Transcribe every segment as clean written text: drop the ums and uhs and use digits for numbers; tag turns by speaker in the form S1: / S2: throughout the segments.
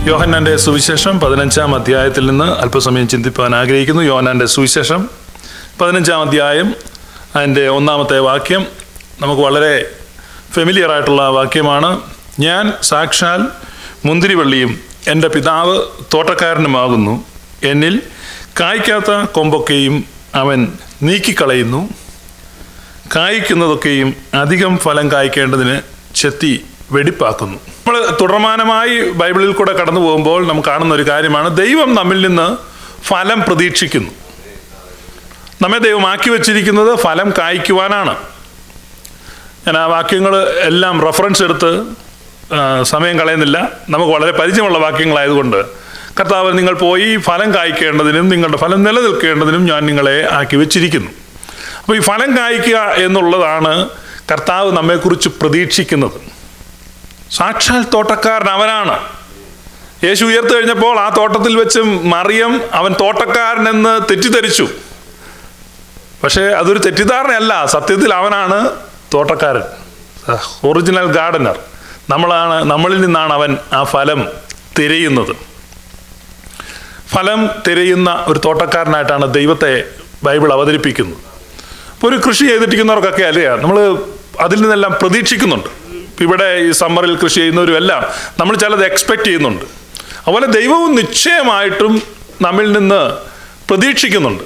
S1: യോഹന്നാന്റെ സുവിശേഷം 15-ാം അധ്യായത്തിൽ നിന്ന് അല്പസമയം ചിന്തിപ്പാൻ ആഗ്രഹിക്കുന്നു. യോഹന്നാന്റെ സുവിശേഷം 15-ാം അധ്യായം അതിൻ്റെ 1-ാമത്തെ വാക്യം നമുക്ക് വളരെ ഫെമിലിയർ ആയിട്ടുള്ള വാക്യമാണ്. ഞാൻ സാക്ഷാൽ മുന്തിരിവള്ളിയും എൻ്റെ പിതാവ് തോട്ടക്കാരനുമാകുന്നു. എന്നിൽ കായ്ക്കാത്ത കൊമ്പൊക്കെയും അവൻ നീക്കിക്കളയുന്നു. കായ്ക്കുന്നതൊക്കെയും അധികം ഫലം കായ്ക്കേണ്ടതിന് ചെത്തി വെടിപ്പാക്കുന്നു. നമ്മൾ തുടർമാനമായി ബൈബിളിൽ കൂടെ കടന്നു പോകുമ്പോൾ നമുക്ക് കാണുന്ന ഒരു കാര്യമാണ്, ദൈവം നമ്മിൽ നിന്ന് ഫലം പ്രതീക്ഷിക്കുന്നു. നമ്മെ ദൈവം ആക്കി വച്ചിരിക്കുന്നത് ഫലം കായ്ക്കുവാനാണ്. ഞാൻ ആ വാക്യങ്ങൾ എല്ലാം റെഫറൻസ് എടുത്ത് സമയം കളയുന്നില്ല. നമുക്ക് വളരെ പരിചയമുള്ള വാക്യങ്ങളായതുകൊണ്ട്, കർത്താവ് നിങ്ങൾ പോയി ഫലം കായ്ക്കേണ്ടതിനും നിങ്ങളുടെ ഫലം നിലനിൽക്കേണ്ടതിനും ഞാൻ നിങ്ങളെ ആക്കി വെച്ചിരിക്കുന്നു. അപ്പോൾ ഈ ഫലം കായ്ക്കുക എന്നുള്ളതാണ് കർത്താവ് നമ്മെക്കുറിച്ച് പ്രതീക്ഷിക്കുന്നത്. സാക്ഷാൽ തോട്ടക്കാരൻ അവനാണ്. യേശു ഉയർത്തു കഴിഞ്ഞപ്പോൾ ആ തോട്ടത്തിൽ വെച്ച് മറിയം അവൻ തോട്ടക്കാരനെന്ന് തെറ്റിദ്ധരിച്ചു. പക്ഷേ അതൊരു തെറ്റിദ്ധാരണയല്ല, സത്യത്തിൽ അവനാണ് തോട്ടക്കാരൻ, ഒറിജിനൽ ഗാർഡനർ. നമ്മളിൽ നിന്നാണ് അവൻ ആ ഫലം തിരയുന്നത്. ഫലം തിരയുന്ന ഒരു തോട്ടക്കാരനായിട്ടാണ് ദൈവത്തെ ബൈബിൾ അവതരിപ്പിക്കുന്നത്. ഇപ്പോൾ ഒരു കൃഷി ചെയ്തിരിക്കുന്നവർക്കൊക്കെ അല്ലേ, നമ്മൾ അതിൽ നിന്നെല്ലാം പ്രതീക്ഷിക്കുന്നുണ്ട്. ഇവിടെ ഈ സമ്മറിൽ കൃഷി ചെയ്യുന്നവരും എല്ലാം നമ്മൾ ചിലത് എക്സ്പെക്റ്റ് ചെയ്യുന്നുണ്ട്. അതുപോലെ ദൈവവും നിശ്ചയമായിട്ടും നമ്മിൽ നിന്ന് പ്രതീക്ഷിക്കുന്നുണ്ട്.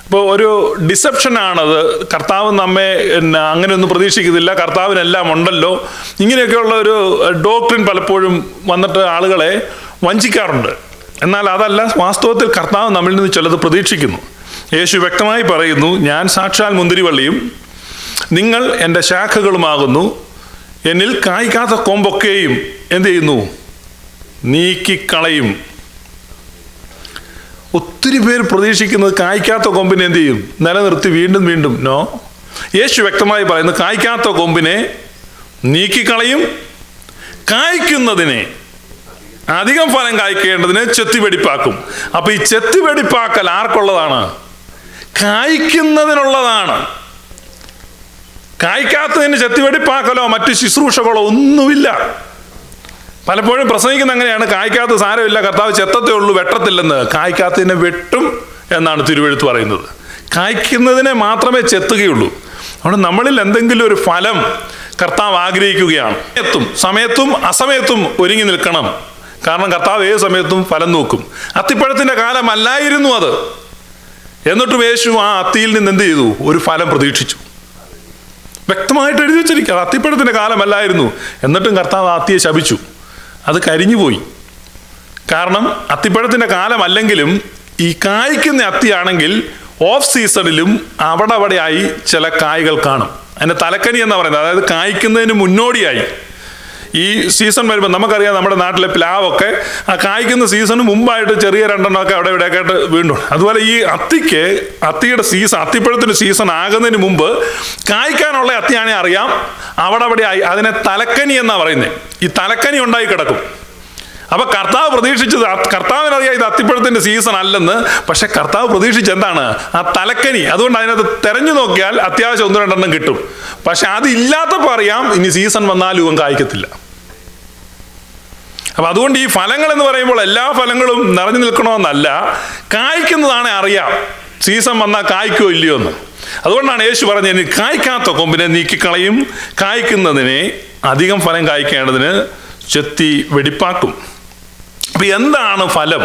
S1: ഇപ്പോൾ ഒരു ഡിസെപ്ഷനാണത്. കർത്താവ് നമ്മെ അങ്ങനെയൊന്നും പ്രതീക്ഷിക്കുന്നില്ല, കർത്താവിനെല്ലാം ഉണ്ടല്ലോ, ഇങ്ങനെയൊക്കെയുള്ള ഒരു ഡോക്ട്രിൻ പലപ്പോഴും വന്നിട്ട് ആളുകളെ വഞ്ചിക്കാറുണ്ട്. എന്നാൽ അതല്ല, വാസ്തവത്തിൽ കർത്താവ് നമ്മിൽ നിന്ന് ചിലത് പ്രതീക്ഷിക്കുന്നു. യേശു വ്യക്തമായി പറയുന്നു, ഞാൻ സാക്ഷാൽ മുന്തിരിവള്ളിയും നിങ്ങൾ എൻ്റെ ശാഖകളുമാകുന്നു. എന്നിൽ കായ്ക്കാത്ത കൊമ്പൊക്കെയും എന്ത് ചെയ്യുന്നു? നീക്കിക്കളയും. ഒത്തിരി പേര് പ്രതീക്ഷിക്കുന്നത് കായ്ക്കാത്ത കൊമ്പിനെ എന്ത് ചെയ്യും? നിലനിർത്തി വീണ്ടും വീണ്ടും. നോ, യേശു വ്യക്തമായി പറയുന്നു, കായ്ക്കാത്ത കൊമ്പിനെ നീക്കിക്കളയും, കായ്ക്കുന്നതിനെ അധികം ഫലം കായ്ക്കേണ്ടതിന് ചെത്തി വെടിപ്പാക്കും. അപ്പൊ ഈ ചെത്തി വെടിപ്പാക്കൽ ആർക്കുള്ളതാണ്? കായ്ക്കുന്നതിനുള്ളതാണ്. കായ്ക്കാത്തതിന് ചെത്തിവെടിപ്പാക്കലോ മറ്റ് ശുശ്രൂഷകളോ ഒന്നുമില്ല. പലപ്പോഴും പ്രസംഗിക്കുന്ന അങ്ങനെയാണ്, കായ്ക്കാത്ത സാരമില്ല, കർത്താവ് ചെത്തത്തേ ഉള്ളൂ, വെട്ടത്തില്ലെന്ന്. കായ്ക്കാത്തതിനെ വെട്ടും എന്നാണ് തിരുവെഴുത്ത് പറയുന്നത്. കായ്ക്കുന്നതിനെ മാത്രമേ ചെത്തുകയുള്ളൂ. അതുകൊണ്ട് നമ്മളിൽ എന്തെങ്കിലും ഒരു ഫലം കർത്താവ് ആഗ്രഹിക്കുകയാണ്. സമയത്തും അസമയത്തും ഒരുങ്ങി നിൽക്കണം. കാരണം കർത്താവ് ഏത് സമയത്തും ഫലം നോക്കും. അത്തിപ്പഴത്തിൻ്റെ കാലമല്ലായിരുന്നു അത്. എന്നിട്ടും യേശു ആ അത്തിയിൽ നിന്ന് എന്ത് ചെയ്തു? ഒരു ഫലം പ്രതീക്ഷിച്ചു. വ്യക്തമായിട്ട് എഴുതി വെച്ചിരിക്കുക, അത്തിപ്പഴത്തിൻ്റെ കാലമല്ലായിരുന്നു. എന്നിട്ടും കർത്താവ് അത്തിയെ ശപിച്ചു. അത് കരിഞ്ഞുപോയി. കാരണം അത്തിപ്പഴത്തിൻ്റെ കാലമല്ലെങ്കിലും ഈ കായ്ക്കുന്ന അത്തിയാണെങ്കിൽ ഓഫ് സീസണിലും അവിടെയായി ചില കായ്കൾ കാണും. അതിൻ്റെ തലക്കനി എന്നാണ് പറയുന്നത്. അതായത് കായ്ക്കുന്നതിന് മുന്നോടിയായി ഈ സീസൺ വരുമ്പോൾ, നമുക്കറിയാം നമ്മുടെ നാട്ടിലെ പ്ലാവൊക്കെ ആ കായ്ക്കുന്ന സീസണ് മുമ്പായിട്ട് ചെറിയ രണ്ടെണ്ണമൊക്കെ അവിടെ ഇവിടെയൊക്കെ ആയിട്ട് വീണ്ടും. അതുപോലെ ഈ അത്തിയുടെ സീസൺ, അത്തിപ്പഴത്തിൻ്റെ സീസൺ ആകുന്നതിന് മുമ്പ് കായ്ക്കാനുള്ള അത്തിയാണെങ്കിൽ അറിയാം അവിടെയായി. അതിനെ തലക്കനി എന്നാണ് പറയുന്നത്. ഈ തലക്കനി ഉണ്ടായി കിടക്കും. അപ്പൊ കർത്താവ് പ്രതീക്ഷിച്ചത്, കർത്താവിനറിയാം ഇത് അത്തിപ്പഴത്തിന്റെ സീസൺ അല്ലെന്ന്, പക്ഷെ കർത്താവ് പ്രതീക്ഷിച്ച് എന്താണ്? ആ തലക്കനി. അതുകൊണ്ട് അതിനകത്ത് തെരഞ്ഞു നോക്കിയാൽ അത്യാവശ്യം 1-2 കിട്ടും. പക്ഷെ അതില്ലാത്തപ്പോൾ അറിയാം ഇനി സീസൺ വന്നാലും ഇവൻ കായ്ക്കത്തില്ല. അപ്പൊ അതുകൊണ്ട് ഈ ഫലങ്ങൾ എന്ന് പറയുമ്പോൾ എല്ലാ ഫലങ്ങളും നിറഞ്ഞു നിൽക്കണമെന്നല്ല, കായ്ക്കുന്നതാണ് അറിയാം സീസൺ വന്നാൽ കായ്ക്കോ ഇല്ലയോ എന്ന്. അതുകൊണ്ടാണ് യേശു പറഞ്ഞത്, കായ്ക്കാത്ത കൊമ്പിനെ നീക്കിക്കളയും, കായ്ക്കുന്നതിനെ അധികം ഫലം കായ്ക്കേണ്ടതിന് ചെത്തി വെടിപ്പാക്കും. അപ്പൊ എന്താണ് ഫലം?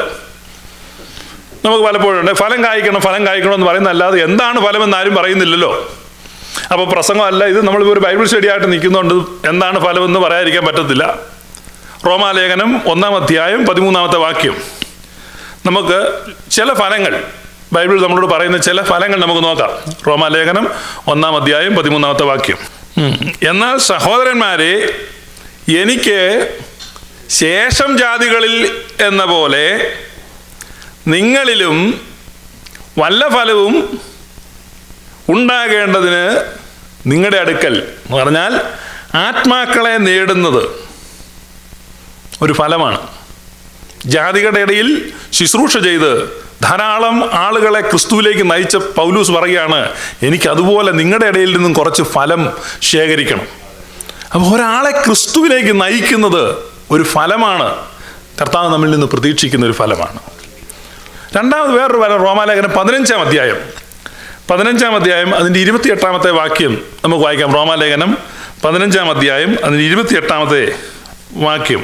S1: നമുക്ക് പലപ്പോഴും ഫലം കായ്ക്കണം എന്ന് പറയുന്നതല്ലാതെ എന്താണ് ഫലം എന്നാരും പറയുന്നില്ലല്ലോ. അപ്പോൾ പ്രസംഗമല്ല ഇത്, നമ്മളിപ്പോൾ ഒരു ബൈബിൾ സ്റ്റഡി ആയിട്ട് നിൽക്കുന്നുണ്ട്. എന്താണ് ഫലം എന്ന് പറയാതിരിക്കാൻ പറ്റത്തില്ല. റോമാലേഖനം 1-ാം അധ്യായം 13-ാമത്തെ വാക്യം. നമുക്ക് ചില ഫലങ്ങൾ ബൈബിൾ നമ്മളോട് പറയുന്ന ചില ഫലങ്ങൾ നമുക്ക് നോക്കാം. റോമാലേഖനം 1-ാം അധ്യായം 13-ാമത്തെ വാക്യം. എന്നാൽ സഹോദരന്മാരെ, എനിക്ക് ശേഷം ജാതികളിൽ എന്ന പോലെ നിങ്ങളിലും വല്ല ഫലവും ഉണ്ടാകേണ്ടതിന് നിങ്ങളുടെ അടുക്കൽ എന്ന് പറഞ്ഞാൽ ആത്മാക്കളെ നേടുന്നത് ഒരു ഫലമാണ്. ജാതികളുടെ ഇടയിൽ ശുശ്രൂഷ ചെയ്ത് ധാരാളം ആളുകളെ ക്രിസ്തുവിലേക്ക് നയിച്ച പൗലൂസ് പറയുകയാണ്, എനിക്കതുപോലെ നിങ്ങളുടെ ഇടയിൽ നിന്നും കുറച്ച് ഫലം ശേഖരിക്കണം. അപ്പോൾ ഒരാളെ ക്രിസ്തുവിലേക്ക് നയിക്കുന്നത് ഒരു ഫലമാണ്. കർത്താവ് നമ്മിൽ നിന്ന് പ്രതീക്ഷിക്കുന്ന ഒരു ഫലമാണ്. രണ്ടാമത് വേറൊരു ഫലം റോമാലേഖനം 15-ാം അധ്യായം അതിൻ്റെ 28-ാമത്തെ വാക്യം നമുക്ക് വായിക്കാം. റോമാലേഖനം 15-ാം അധ്യായം അതിൻ്റെ 28-ാമത്തെ വാക്യം.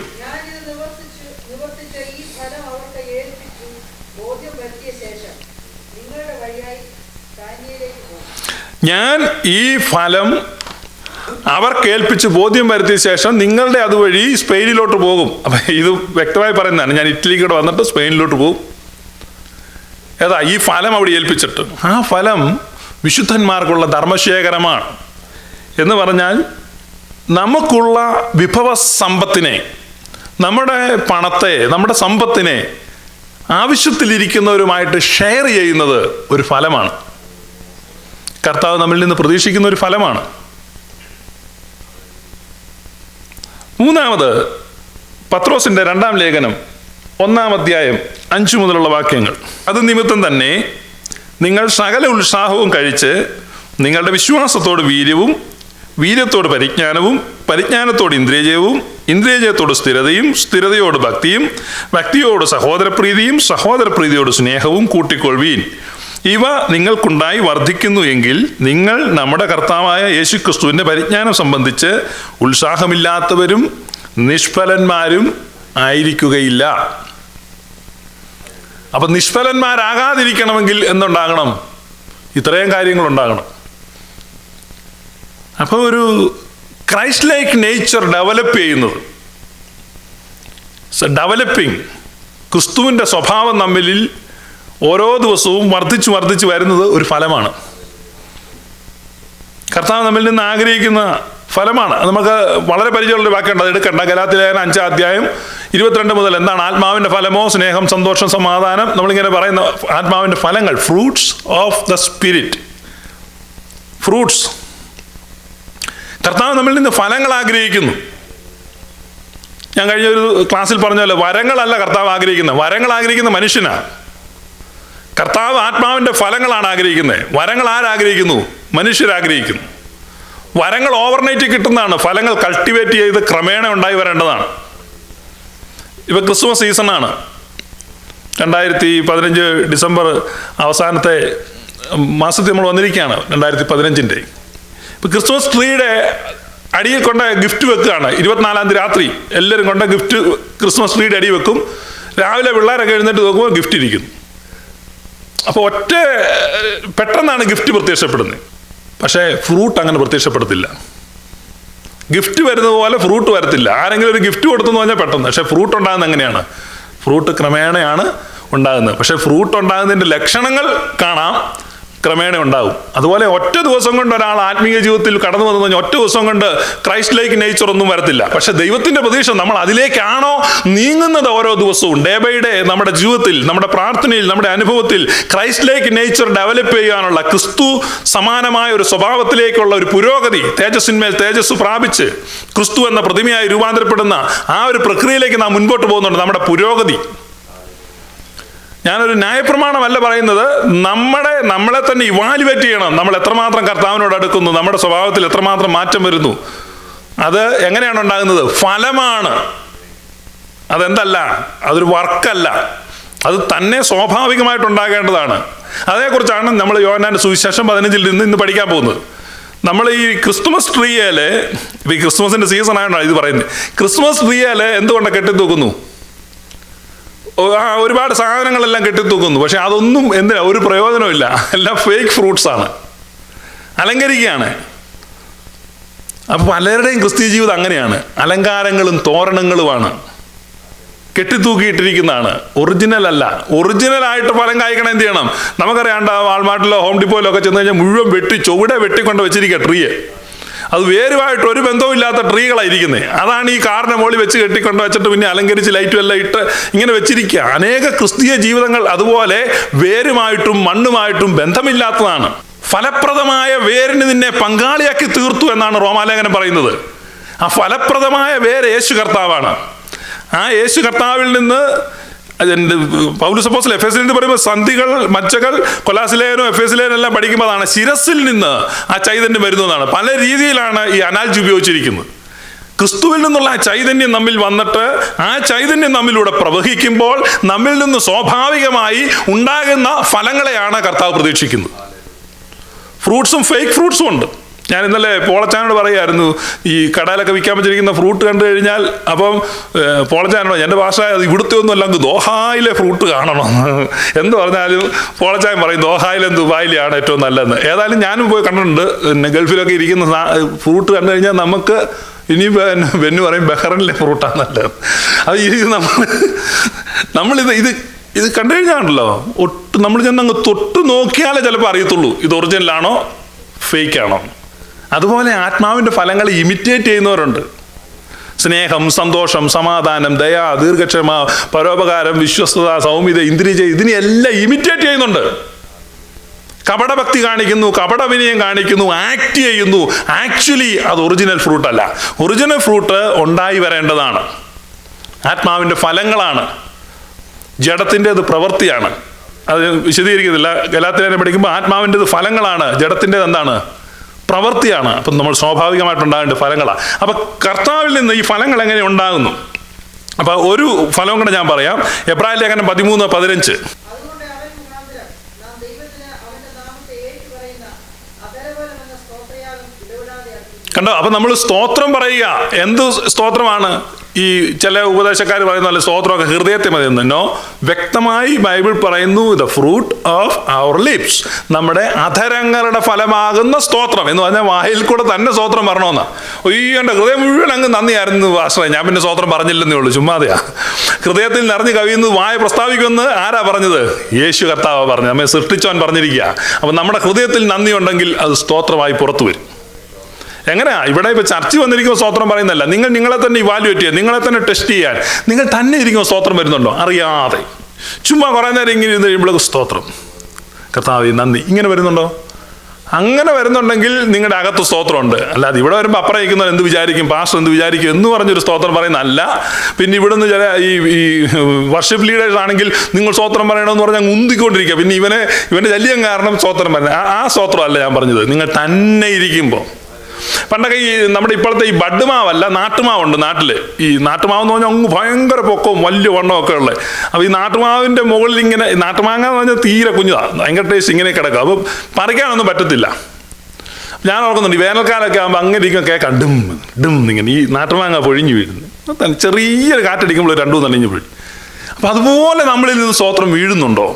S1: ഞാൻ ഈ ഫലം അവർ കേൾപ്പിച്ച് ബോധ്യം വരുത്തിയ ശേഷം നിങ്ങളുടെ അതുവഴി സ്പെയിനിലോട്ട് പോകും. അപ്പം ഇത് വ്യക്തമായി പറയുന്നതാണ്, ഞാൻ ഇറ്റലിക്കൂടെ വന്നിട്ട് സ്പെയിനിലോട്ട് പോകും. ഏതാ ഈ ഫലം അവിടെ ഏൽപ്പിച്ചിട്ട്? ആ ഫലം വിശുദ്ധന്മാർക്കുള്ള ധർമ്മശേഖരമാണ്. എന്ന് പറഞ്ഞാൽ നമുക്കുള്ള വിഭവ സമ്പത്തിനെ, നമ്മുടെ പണത്തെ, നമ്മുടെ സമ്പത്തിനെ ആവശ്യത്തിലിരിക്കുന്നവരുമായിട്ട് ഷെയർ ചെയ്യുന്നത് ഒരു ഫലമാണ്. കർത്താവ് നമ്മിൽ നിന്ന് പ്രതീക്ഷിക്കുന്ന ഒരു ഫലമാണ്. മൂന്നാമത് പത്രോസിൻ്റെ 2-ാം ലേഖനം 1-ാം അധ്യായം 5 മുതലുള്ള വാക്യങ്ങൾ. അത് നിമിത്തം തന്നെ നിങ്ങൾ സകല ഉത്സാഹവും കഴിച്ച് നിങ്ങളുടെ വിശ്വാസത്തോട് വീര്യവും, വീര്യത്തോട് പരിജ്ഞാനവും, പരിജ്ഞാനത്തോട് ഇന്ദ്രിയജയവും, ഇന്ദ്രിയജയത്തോട് സ്ഥിരതയും, സ്ഥിരതയോട് ഭക്തിയും, ഭക്തിയോട് സഹോദരപ്രീതിയും, സഹോദരപ്രീതിയോട് സ്നേഹവും കൂട്ടിക്കൊള്ളുവീൻ. ഇവ നിങ്ങൾക്കുണ്ടായി വർദ്ധിക്കുന്നു എങ്കിൽ നിങ്ങൾ നമ്മുടെ കർത്താവായ യേശുക്രിസ്തുവിൻ്റെ പരിജ്ഞാനം സംബന്ധിച്ച് ഉത്സാഹമില്ലാത്തവരും നിഷ്ഫലന്മാരും ആയിരിക്കുകയില്ല. അപ്പം നിഷ്ഫലന്മാരാകാതിരിക്കണമെങ്കിൽ എന്തുണ്ടാകണം? ഇത്രയും കാര്യങ്ങളുണ്ടാകണം. അപ്പോൾ ഒരു ക്രൈസ്റ്റ് ലൈക്ക് നേച്ചർ ഡെവലപ്പ് ചെയ്യുന്നത്, ഡെവലപ്പിംഗ് ക്രിസ്തുവിൻ്റെ സ്വഭാവം നമ്മിൽ ഓരോ ദിവസവും വർദ്ധിച്ചു വരുന്നത് ഒരു ഫലമാണ്. കർത്താവ് നമ്മിൽ നിന്ന് ആഗ്രഹിക്കുന്ന ഫലമാണ്. നമുക്ക് വളരെ പരിചയമുള്ളൊരു വാക്കുണ്ട്, അത് എടുക്കണ്ട. ഗലാത്യലേഖനം 5-ാം അധ്യായം 22 മുതൽ എന്താണ് ആത്മാവിൻ്റെ ഫലമോ? സ്നേഹം, സന്തോഷം, സമാധാനം. നമ്മളിങ്ങനെ പറയുന്ന ആത്മാവിൻ്റെ ഫലങ്ങൾ, fruits of the spirit. Fruits. കർത്താവ് നമ്മിൽ നിന്ന് ഫലങ്ങൾ ആഗ്രഹിക്കുന്നു. ഞാൻ കഴിഞ്ഞ ഒരു ക്ലാസ്സിൽ പറഞ്ഞല്ലോ, വരങ്ങളല്ല കർത്താവ് ആഗ്രഹിക്കുന്നത്, വരങ്ങൾ ആഗ്രഹിക്കുന്ന മനുഷ്യനാണ്. കർത്താവ് ആത്മാവിൻ്റെ ഫലങ്ങളാണ് ആഗ്രഹിക്കുന്നത്. വരങ്ങൾ ആരാഗ്രഹിക്കുന്നു? മനുഷ്യരാഗ്രഹിക്കുന്നു. വരങ്ങൾ ഓവർനൈറ്റ് കിട്ടുന്നതാണ്, ഫലങ്ങൾ കൾട്ടിവേറ്റ് ചെയ്ത് ക്രമേണ ഉണ്ടായി വരേണ്ടതാണ്. ഇപ്പം ക്രിസ്മസ് സീസണാണ്. 2015 ഡിസംബർ അവസാനത്തെ മാസത്തിൽ നമ്മൾ വന്നിരിക്കുകയാണ്, 2015. ഇപ്പം ക്രിസ്മസ് ട്രീയുടെ അടിയിൽ കൊണ്ട് ഗിഫ്റ്റ് വെക്കുകയാണ്. 24-ാം തീയതി രാത്രി എല്ലാവരും കൊണ്ട് ഗിഫ്റ്റ് ക്രിസ്മസ് ട്രീയുടെ അടി വെക്കും. രാവിലെ പിള്ളേരൊക്കെ എഴുന്നേറ്റ് നോക്കുമ്പോൾ ഗിഫ്റ്റ് ഇരിക്കുന്നു. അപ്പോൾ പെട്ടെന്നാണ് ഗിഫ്റ്റ് പ്രത്യക്ഷപ്പെടുന്നത്. പക്ഷേ ഫ്രൂട്ട് അങ്ങനെ പ്രത്യക്ഷപ്പെടത്തില്ല. ഗിഫ്റ്റ് വരുന്നത് പോലെ ഫ്രൂട്ട് വരത്തില്ല. ആരെങ്കിലും ഒരു ഗിഫ്റ്റ് കൊടുത്തെന്ന് പറഞ്ഞാൽ പെട്ടെന്ന്. പക്ഷേ ഫ്രൂട്ട് ഉണ്ടാകുന്നത് എങ്ങനെയാണ്? ഫ്രൂട്ട് ക്രമേണയാണ് ഉണ്ടാകുന്നത്. പക്ഷേ ഫ്രൂട്ട് ഉണ്ടാകുന്നതിൻ്റെ ലക്ഷണങ്ങൾ കാണാം, ക്രമേണ ഉണ്ടാവും. അതുപോലെ ഒറ്റ ദിവസം കൊണ്ട് ഒരാൾ ആത്മീയ ജീവിതത്തിൽ കടന്നു വന്നു കഴിഞ്ഞാൽ ഒറ്റ ദിവസം കൊണ്ട് ക്രൈസ്റ്റ് ലൈക്ക് നേച്ചർ ഒന്നും വരത്തില്ല. പക്ഷെ ദൈവത്തിന്റെ പ്രതീക്ഷ നമ്മൾ അതിലേക്കാണോ നീങ്ങുന്നത്? ഓരോ ദിവസവും ഡേ ബൈ ഡേ നമ്മുടെ ജീവിതത്തിൽ, നമ്മുടെ പ്രാർത്ഥനയിൽ, നമ്മുടെ അനുഭവത്തിൽ ക്രൈസ്റ്റ് ലൈക്ക് നേച്ചർ ഡെവലപ്പ് ചെയ്യാനുള്ള, ക്രിസ്തു സമാനമായ ഒരു സ്വഭാവത്തിലേക്കുള്ള ഒരു പുരോഗതി, തേജസ്സിന്മേൽ തേജസ് പ്രാപിച്ച് ക്രിസ്തു എന്ന പ്രതിമയായി രൂപാന്തരപ്പെടുന്ന ആ ഒരു പ്രക്രിയയിലേക്ക് നാം മുൻപോട്ട് പോകുന്നുണ്ട്. നമ്മുടെ പുരോഗതി. ഞാനൊരു ന്യായപ്രമാണമല്ല പറയുന്നത്, നമ്മളെ തന്നെ ഇവാലുവേറ്റ് ചെയ്യണം. നമ്മൾ എത്രമാത്രം കർത്താവിനോട് അടുക്കുന്നു, നമ്മുടെ സ്വഭാവത്തിൽ എത്രമാത്രം മാറ്റം വരുന്നു. അത് എങ്ങനെയാണ് ഉണ്ടാകുന്നത്? ഫലമാണ്. അതെന്തല്ല, അതൊരു വർക്കല്ല, അത് തന്നെ സ്വാഭാവികമായിട്ടുണ്ടാകേണ്ടതാണ്. അതേക്കുറിച്ചാണ് നമ്മൾ യോഹന്നാന്റെ സുവിശേഷം 15 ഇന്ന് പഠിക്കാൻ പോകുന്നത്. നമ്മൾ ഈ ക്രിസ്മസ് ട്രീയേല്, ഈ ക്രിസ്മസിന്റെ സീസൺ ആയതാണ് ഇത് പറയുന്നത്, ക്രിസ്മസ് ട്രീയേല് എന്തുകൊണ്ട് കെട്ടിത്തൂക്കുന്നു? ഒരുപാട് സാധനങ്ങളെല്ലാം കെട്ടിത്തൂക്കുന്നു. പക്ഷെ അതൊന്നും എന്തിനാ? ഒരു പ്രയോജനമില്ല. എല്ലാം ഫേക്ക് ഫ്രൂട്ട്സ് ആണ്, അലങ്കരിക്കുകയാണ്. അപ്പൊ പലരുടെയും ക്രിസ്തീയ ജീവിതം അങ്ങനെയാണ്, അലങ്കാരങ്ങളും തോരണങ്ങളുമാണ്, കെട്ടിത്തൂക്കിയിട്ടിരിക്കുന്നതാണ്, ഒറിജിനൽ അല്ല. ഒറിജിനലായിട്ട് ഫലം കായ്ക്കണം എന്ത് ചെയ്യണം? നമുക്കറിയാണ്ട് വാൾമാർട്ടിലോ ഹോം ഡിപ്പോയിലോ ഒക്കെ ചെന്ന് കഴിഞ്ഞാൽ മുഴുവൻ ചുവടെ വെട്ടിക്കൊണ്ട് വെച്ചിരിക്കുക ട്രീയെ. അത് വേരുമായിട്ട് ഒരു ബന്ധവുമില്ലാത്ത ട്രീകളായിരിക്കുന്നത്. അതാണ് ഈ കാറിന്റെ മുകളിൽ വെച്ച് കെട്ടിക്കൊണ്ട് വെച്ചിട്ട് പിന്നെ അലങ്കരിച്ച് ലൈറ്റും എല്ലാം ഇട്ട് ഇങ്ങനെ വെച്ചിരിക്കുക. അനേക ക്രിസ്തീയ ജീവിതങ്ങൾ അതുപോലെ വേരുമായിട്ടും മണ്ണുമായിട്ടും ബന്ധമില്ലാത്തതാണ്. ഫലപ്രദമായ വേരിന് നിന്നെ പങ്കാളിയാക്കി തീർത്തു എന്നാണ് റോമാലേഖനം പറയുന്നത്. ആ ഫലപ്രദമായ വേര് യേശു കർത്താവാണ്. ആ യേശു കർത്താവിൽ നിന്ന് പൗലോസ് അപ്പോസ്തലൻ എഫെസ്യരിൽ പറയുമ്പോൾ സന്ധികൾ, മച്ചകൾ, കൊലാസിലേനും എഫെസിലേനും എല്ലാം പഠിക്കുമ്പോഴാണ് ശിരസിൽ നിന്ന് ആ ചൈതന്യം വരുന്നതാണ്. പല രീതിയിലാണ് ഈ അനാൽജി ഉപയോഗിച്ചിരിക്കുന്നത്. ക്രിസ്തുവിൽ നിന്നുള്ള ആ ചൈതന്യം നമ്മിൽ വന്നിട്ട് ആ ചൈതന്യം നമ്മിലൂടെ പ്രവഹിക്കുമ്പോൾ നമ്മിൽ നിന്ന് സ്വാഭാവികമായി ഉണ്ടാകുന്ന ഫലങ്ങളെയാണ് കർത്താവ് പ്രതീക്ഷിക്കുന്നത്. ഫ്രൂട്ട്സും ഫേക്ക് ഫ്രൂട്ട്സും ഉണ്ട്. ഞാൻ ഇന്നലെ പോളച്ചാനോട് പറയുമായിരുന്നു, ഈ കടയിലൊക്കെ വിൽക്കാൻ വെച്ചിരിക്കുന്ന ഫ്രൂട്ട് കണ്ടു കഴിഞ്ഞാൽ, അപ്പം പോളച്ചാനോട് എൻ്റെ ഭാഷ ഇവിടുത്തെ ഒന്നും അല്ലെങ്കിൽ ദോഹായിലെ ഫ്രൂട്ട് കാണണം എന്ന് പറഞ്ഞാലും പോളച്ചാൻ പറയും ദോഹായിലും ദുബായിലാണ് ഏറ്റവും നല്ലതെന്ന്. ഏതായാലും ഞാനും പോയി കണ്ടിട്ടുണ്ട്. പിന്നെ ഗൾഫിലൊക്കെ ഇരിക്കുന്ന ഫ്രൂട്ട് കണ്ടു കഴിഞ്ഞാൽ നമുക്ക് ഇനി ബെന്നു പറയും ബഹ്റൈനിലെ ഫ്രൂട്ടാണ് നല്ലത്. അത് നമ്മളിത് ഇത് കണ്ടു കഴിഞ്ഞാണല്ലോ നമ്മൾ ചെന്നങ്ങ് തൊട്ട് നോക്കിയാലേ ചിലപ്പോൾ അറിയത്തുള്ളൂ ഇത് ഒറിജിനലാണോ ഫേക്കാണോ. അതുപോലെ ആത്മാവിൻ്റെ ഫലങ്ങൾ ഇമിറ്റേറ്റ് ചെയ്യുന്നവരുണ്ട്. സ്നേഹം, സന്തോഷം, സമാധാനം, ദയ, ദീർഘക്ഷമ, പരോപകാരം, വിശ്വസ്തത, സൗമ്യത, ഇന്ദ്രിയജയം, ഇതിനെല്ലാം ഇമിറ്റേറ്റ് ചെയ്യുന്നുണ്ട്. കപടഭക്തി കാണിക്കുന്നു, കപടവിനയം കാണിക്കുന്നു, ആക്ട് ചെയ്യുന്നു. ആക്ച്വലി അത് ഒറിജിനൽ ഫ്രൂട്ട് അല്ല. ഒറിജിനൽ ഫ്രൂട്ട് ഉണ്ടായി വരേണ്ടതാണ്. ആത്മാവിൻ്റെ ഫലങ്ങളാണ്. ജഡത്തിൻ്റെത് പ്രവൃത്തിയാണ്. അത് വിശദീകരിക്കുന്നില്ല. ഗലാത്യലേഖനം പഠിക്കുമ്പോൾ ആത്മാവിൻ്റെത് ഫലങ്ങളാണ്, ജഡത്തിൻ്റെത് എന്താണ്? പ്രവൃത്തിയാണ്. അപ്പം നമ്മൾ സ്വാഭാവികമായിട്ടുണ്ടാകേണ്ട ഫലങ്ങളാണ്. അപ്പം കർത്താവിൽ നിന്ന് ഈ ഫലങ്ങൾ എങ്ങനെ ഉണ്ടാകുന്നു? അപ്പം ഒരു ഫലവും കൂടെ ഞാൻ പറയാം. എബ്രായ ലേഖനം 13:15. കണ്ടോ? അപ്പം നമ്മൾ സ്തോത്രം പറയുക. എന്ത് സ്തോത്രമാണ്? ഈ ചില ഉപദേശക്കാർ പറയുന്ന പോലെ സ്തോത്രമൊക്കെ ഹൃദയത്തെ മതിയെന്ന്. നോ, വ്യക്തമായി ബൈബിൾ പറയുന്നു, the fruit of our lips, നമ്മുടെ അധരങ്ങളുടെ ഫലമാകുന്ന സ്തോത്രം എന്ന് പറഞ്ഞാൽ വായിൽ കൂടെ തന്നെ സ്തോത്രം പറഞ്ഞോന്നാ. എൻ്റെ ഹൃദയം മുഴുവൻ അങ്ങ് നന്ദിയായിരുന്നു ആശ്രയം, ഞാൻ പിന്നെ സ്തോത്രം പറഞ്ഞില്ലെന്നേ ഉള്ളൂ, ചുമ്മാതെയാ. ഹൃദയത്തിൽ നിറഞ്ഞു കവിയുന്നത് വായ പ്രസ്താവിക്കുമെന്ന് ആരാ പറഞ്ഞത്? യേശു കർത്താവ് പറഞ്ഞു. നമ്മെ സൃഷ്ടിച്ചവൻ പറഞ്ഞിരിക്കുക. അപ്പം നമ്മുടെ ഹൃദയത്തിൽ നന്ദി ഉണ്ടെങ്കിൽ അത് സ്തോത്രമായി പുറത്തു വരും. എങ്ങനെയാ? ഇവിടെ ഇപ്പോൾ ചർച്ച വന്നിരിക്കുമ്പോൾ സ്തോത്രം പറയുന്നല്ല. നിങ്ങളെ തന്നെ ഇവാലുവേറ്റ് ചെയ്യാൻ, നിങ്ങളെ തന്നെ ടെസ്റ്റ് ചെയ്യാൻ, നിങ്ങൾ തന്നെ ഇരിക്കുമ്പോൾ സ്തോത്രം വരുന്നുണ്ടോ അറിയാതെ. ചുമ്മാ കുറേ നേരം ഇങ്ങനെ ഇരുന്ന് കഴിയുമ്പോൾ സ്തോത്രം, കർത്താവേ നന്ദി, ഇങ്ങനെ വരുന്നുണ്ടോ? അങ്ങനെ വരുന്നുണ്ടെങ്കിൽ നിങ്ങളുടെ അകത്ത് സ്തോത്രമുണ്ട്. അല്ലാതെ ഇവിടെ വരുമ്പോൾ അപ്പുറം ഇരിക്കുന്നവർ എന്ത് വിചാരിക്കും, പാസ്റ്റർ എന്ത് വിചാരിക്കും എന്ന് പറഞ്ഞൊരു സ്തോത്രം പറയുന്നതല്ല. പിന്നെ ഇവിടുന്ന് ചില ഈ വർഷിപ്പ് ലീഡേഴ്സ് ആണെങ്കിൽ നിങ്ങൾ സ്തോത്രം പറയണമെന്ന് പറഞ്ഞാൽ അങ്ങ് ഉന്തിക്കൊണ്ടിരിക്കുക. പിന്നെ ഇവൻ്റെ ശല്യം കാരണം സ്തോത്രം പറയുന്നത് ആ സ്തോത്രമല്ല ഞാൻ പറഞ്ഞത്. നിങ്ങൾ തന്നെ ഇരിക്കുമ്പോൾ. പണ്ടൊക്കെ ഈ നമ്മുടെ ഇപ്പോഴത്തെ ഈ ബഡ്മാവല്ല, നാട്ടുമാവുണ്ട് നാട്ടിൽ. ഈ നാട്ടുമാവെന്ന് പറഞ്ഞാൽ അങ്ങ് ഭയങ്കര പൊക്കവും വലിയ വണ്ണവും ഒക്കെ ഉള്ളത്. അപ്പോൾ ഈ നാട്ടുമാവിൻ്റെ മുകളിൽ ഇങ്ങനെ, നാട്ടുമാങ്ങ എന്ന് പറഞ്ഞാൽ തീരെ കുഞ്ഞതാണ്, ഭയങ്കര ടേസ്റ്റ്, ഇങ്ങനെ കിടക്കുക. അപ്പോൾ പറിക്കാനൊന്നും പറ്റത്തില്ല. ഞാൻ ഓർക്കുന്നുണ്ട്, ഈ വേനൽക്കാലമൊക്കെ ആകുമ്പോൾ അങ്ങനെ ഇരിക്കും, കേൾക്കാം ഡും ഡും ഇങ്ങനെ ഈ നാട്ടുമാങ്ങ പൊഴിഞ്ഞു വീഴുന്നു. ചെറിയൊരു കാറ്റടിക്കുമ്പോൾ 2 നനഞ്ഞു വീഴും. അപ്പോൾ അതുപോലെ നമ്മളിൽ നിന്ന് സ്തോത്രം വീഴുന്നുണ്ടോ?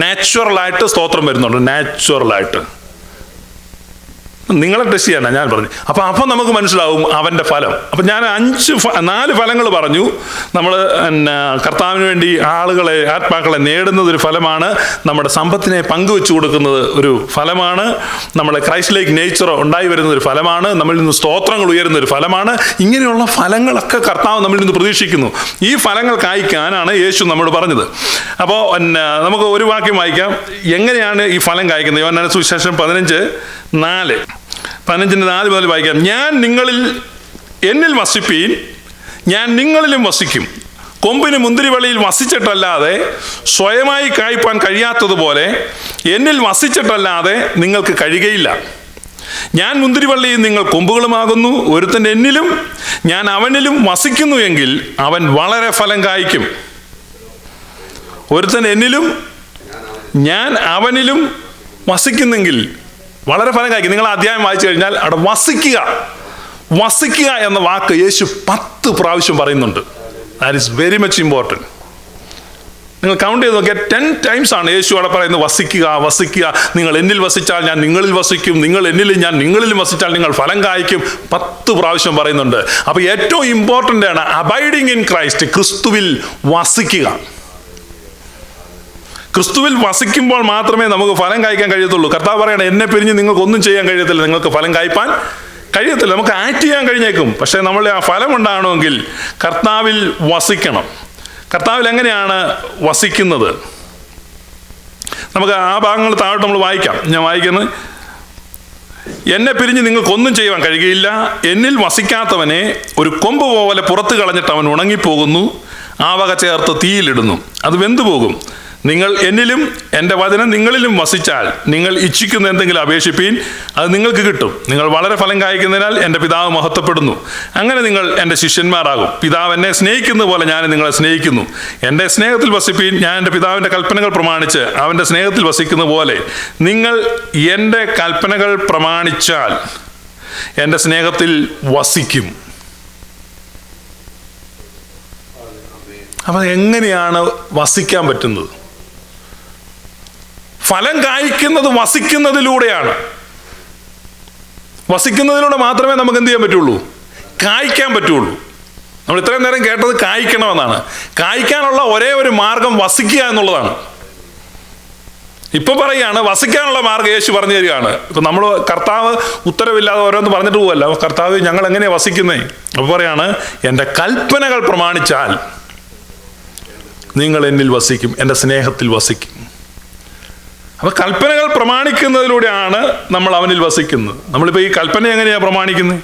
S1: നാച്ചുറലായിട്ട് സ്തോത്രം വരുന്നുണ്ടോ? നാച്ചുറലായിട്ട് നിങ്ങളെ ടെസ്റ്റ് ചെയ്യണ്ട ഞാൻ പറഞ്ഞു. അപ്പം നമുക്ക് മനസ്സിലാവും അവൻ്റെ ഫലം. അപ്പം ഞാൻ 4 ഫലങ്ങൾ പറഞ്ഞു. നമ്മൾ കർത്താവിന് വേണ്ടി ആത്മാക്കളെ നേടുന്നതൊരു ഫലമാണ്. നമ്മുടെ സമ്പത്തിനെ പങ്കുവെച്ചു കൊടുക്കുന്നത് ഒരു ഫലമാണ്. നമ്മളെ ക്രൈസ്റ്റ്-ലൈക്ക് നേച്ചർ ഉണ്ടായി വരുന്നൊരു ഫലമാണ്. നമ്മളിൽ നിന്ന് സ്തോത്രങ്ങൾ ഉയരുന്നൊരു ഫലമാണ്. ഇങ്ങനെയുള്ള ഫലങ്ങളൊക്കെ കർത്താവ് നമ്മളിൽ നിന്ന് പ്രതീക്ഷിക്കുന്നു. ഈ ഫലങ്ങൾ കായ്ക്കാനാണ് യേശു നമ്മോട് പറഞ്ഞത്. അപ്പോൾ നമുക്ക് ഒരു വാക്യം വായിക്കാം. എങ്ങനെയാണ് ഈ ഫലം കായ്ക്കുന്നത്? യോഹന്നാന്റെ സുവിശേഷം 15:4 മുതൽ വായിക്കാം. എന്നിൽ വസിപ്പീൻ, ഞാൻ നിങ്ങളിലും വസിക്കും. കൊമ്പിന് മുന്തിരിവള്ളിയിൽ വസിച്ചിട്ടല്ലാതെ സ്വയമായി കായ്പാൻ കഴിയാത്തതുപോലെ എന്നിൽ വസിച്ചിട്ടല്ലാതെ നിങ്ങൾക്ക് കഴിയുകയില്ല. ഞാൻ മുന്തിരിവള്ളിയും നിങ്ങൾ കൊമ്പുകളുമാകുന്നു. ഒരുത്തൻ എന്നിലും ഞാൻ അവനിലും വസിക്കുന്നു എങ്കിൽ അവൻ വളരെ ഫലം കായ്ക്കും. ഒരുത്തൻ എന്നിലും ഞാൻ അവനിലും വസിക്കുന്നെങ്കിൽ വളരെ ഫലം കായ്ക്കും. നിങ്ങൾ അധ്യായം വായിച്ചു കഴിഞ്ഞാൽ അവിടെ വസിക്കുക എന്ന വാക്ക് യേശു 10 പ്രാവശ്യം പറയുന്നുണ്ട്. That is very much important. നിങ്ങൾ കൗണ്ട് ചെയ്ത് നോക്കിയാൽ 10 times ആണ് യേശു അവിടെ പറയുന്നത് വസിക്കുക. നിങ്ങൾ എന്നിൽ വസിച്ചാൽ ഞാൻ നിങ്ങളിൽ വസിക്കും, നിങ്ങൾ എന്നിലും ഞാൻ നിങ്ങളിലും വസിച്ചാൽ നിങ്ങൾ ഫലം കായ്ക്കും. 10 പ്രാവശ്യം പറയുന്നുണ്ട്. അപ്പോൾ ഏറ്റവും ഇമ്പോർട്ടൻ്റ് ആണ് അബൈഡിങ് ഇൻ ക്രൈസ്റ്റ്, ക്രിസ്തുവിൽ വസിക്കുക. ക്രിസ്തുവിൽ വസിക്കുമ്പോൾ മാത്രമേ നമുക്ക് ഫലം കായ്ക്കാൻ കഴിയത്തുള്ളൂ. കർത്താവ് പറയണം, എന്നെ പിരിഞ്ഞ് നിങ്ങൾക്കൊന്നും ചെയ്യാൻ കഴിയത്തില്ല, നിങ്ങൾക്ക് ഫലം കായ്പാൻ കഴിയത്തില്ല. നമുക്ക് ആക്ട് ചെയ്യാൻ കഴിഞ്ഞേക്കും, പക്ഷേ നമ്മൾ ആ ഫലം ഉണ്ടാകണമെങ്കിൽ കർത്താവിൽ വസിക്കണം. കർത്താവിൽ എങ്ങനെയാണ് വസിക്കുന്നത്? നമുക്ക് ആ ഭാഗങ്ങൾ താഴോട്ട് നമ്മൾ വായിക്കാം. ഞാൻ വായിക്കുന്നത്, എന്നെ പിരിഞ്ഞ് നിങ്ങൾക്കൊന്നും ചെയ്യുവാൻ കഴിയുകയില്ല. എന്നിൽ വസിക്കാത്തവനെ ഒരു കൊമ്പ് പോലെ പുറത്ത് കളഞ്ഞിട്ട് അവൻ ഉണങ്ങിപ്പോകുന്നു. ആ വക ചേർത്ത് തീയിലിടുന്നു, അത് വെന്തുപോകും. നിങ്ങൾ എന്നിലും എൻ്റെ വചനം നിങ്ങളിലും വസിച്ചാൽ നിങ്ങൾ ഇച്ഛിക്കുന്ന എന്തെങ്കിലും അപേക്ഷിപ്പീൻ, അത് നിങ്ങൾക്ക് കിട്ടും. നിങ്ങൾ വളരെ ഫലം കായ്ക്കുന്നതിനാൽ എൻ്റെ പിതാവ് മഹത്വപ്പെടുന്നു. അങ്ങനെ നിങ്ങൾ എൻ്റെ ശിഷ്യന്മാരാകും. പിതാവ് എന്നെ സ്നേഹിക്കുന്ന പോലെ ഞാൻ നിങ്ങളെ സ്നേഹിക്കുന്നു. എൻ്റെ സ്നേഹത്തിൽ വസിപ്പീൻ. ഞാൻ എൻ്റെ പിതാവിൻ്റെ കൽപ്പനകൾ പ്രമാണിച്ച് അവൻ്റെ സ്നേഹത്തിൽ വസിക്കുന്ന പോലെ നിങ്ങൾ എൻ്റെ കൽപ്പനകൾ പ്രമാണിച്ചാൽ എൻ്റെ സ്നേഹത്തിൽ വസിക്കും. അപ്പം എങ്ങനെയാണ് വസിക്കാൻ പറ്റുന്നത്? ഫലം കായ്ക്കുന്നത് വസിക്കുന്നതിലൂടെയാണ്. വസിക്കുന്നതിലൂടെ മാത്രമേ നമുക്ക് എന്ത് ചെയ്യാൻ പറ്റുള്ളൂ? കായ്ക്കാൻ പറ്റുള്ളൂ. നമ്മൾ ഇത്രയും നേരം കേട്ടത് കായ്ക്കണമെന്നാണ്. കായ്ക്കാനുള്ള ഒരേ ഒരു മാർഗം വസിക്കുക എന്നുള്ളതാണ്. ഇപ്പൊ പറയുകയാണ് വസിക്കാനുള്ള മാർഗം യേശു പറഞ്ഞു തരികയാണ്. ഇപ്പൊ നമ്മൾ കർത്താവ് ഉത്തരവില്ലാതെ ഓരോന്ന് പറഞ്ഞിട്ട് പോവല്ല. കർത്താവ് ഞങ്ങൾ എങ്ങനെയാ വസിക്കുന്നേ? അപ്പൊ പറയാണ്, എൻ്റെ കൽപ്പനകൾ പ്രമാണിച്ചാൽ നിങ്ങൾ എന്നിൽ വസിക്കും, എൻ്റെ സ്നേഹത്തിൽ വസിക്കും. അപ്പൊ കൽപ്പനകൾ പ്രമാണിക്കുന്നതിലൂടെയാണ് നമ്മൾ അവനിൽ വസിക്കുന്നത്. നമ്മളിപ്പോൾ ഈ കൽപ്പന എങ്ങനെയാ പ്രമാണിക്കുന്നത്?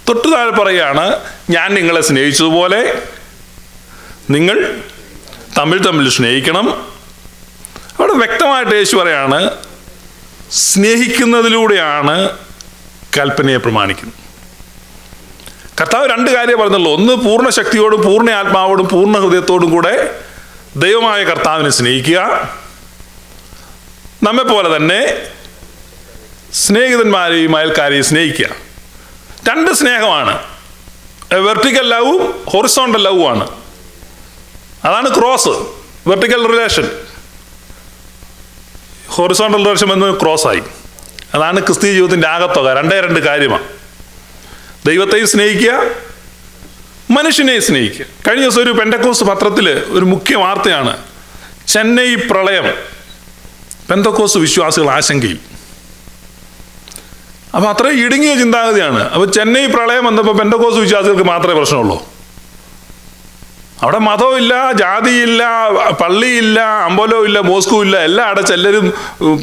S1: തൊട്ടു താഴെ പറയുകയാണ്, ഞാൻ നിങ്ങളെ സ്നേഹിച്ചതുപോലെ നിങ്ങൾ തമ്മിൽ സ്നേഹിക്കണം. അവിടെ വ്യക്തമായിട്ട് യേശു പറയാണ്, സ്നേഹിക്കുന്നതിലൂടെയാണ് കൽപ്പനയെ പ്രമാണിക്കുന്നത്. കർത്താവ് രണ്ട് കാര്യം പറഞ്ഞുള്ളൂ. ഒന്ന്, പൂർണ്ണ ശക്തിയോടും പൂർണ്ണ ആത്മാവോടും പൂർണ്ണ ഹൃദയത്തോടും കൂടെ ദൈവമായ കർത്താവിനെ സ്നേഹിക്കുക. നമ്മെപ്പോലെ തന്നെ സ്നേഹിതന്മാരെയും അയൽക്കാരെയും സ്നേഹിക്കുക. രണ്ട് സ്നേഹമാണ്. വെർട്ടിക്കൽ ലവും ഹൊറിസോണ്ടൽ ലവുമാണ്. അതാണ് cross. Vertical relation, horizontal relation എന്ന് ക്രോസായി. അതാണ് ക്രിസ്തീയ ജീവിതത്തിൻ്റെ ആകത്തുക. രണ്ട് കാര്യമാണ്. ദൈവത്തെയും സ്നേഹിക്കുക, മനുഷ്യനെയും സ്നേഹിക്കുക. കഴിഞ്ഞ ദിവസം ഒരു പെന്തക്കോസ്ത് പത്രത്തിൽ ഒരു മുഖ്യ വാർത്തയാണ്, ചെന്നൈ പ്രളയം, പെന്തക്കോസ്ത് വിശ്വാസികൾ ആശങ്കയിൽ. അപ്പം അത്രയും ഇടുങ്ങിയ ചിന്താഗതിയാണ്. അപ്പോൾ ചെന്നൈ പ്രളയം വന്നപ്പോൾ പെന്തക്കോസ്ത് വിശ്വാസികൾക്ക് മാത്രമേ പ്രശ്നമുള്ളൂ. അവിടെ മതമില്ല, ജാതിയില്ല, പള്ളിയില്ല, അമ്പലവും ഇല്ല, മോസ്കോ ഇല്ല, എല്ലാം അടച്ച് എല്ലാവരും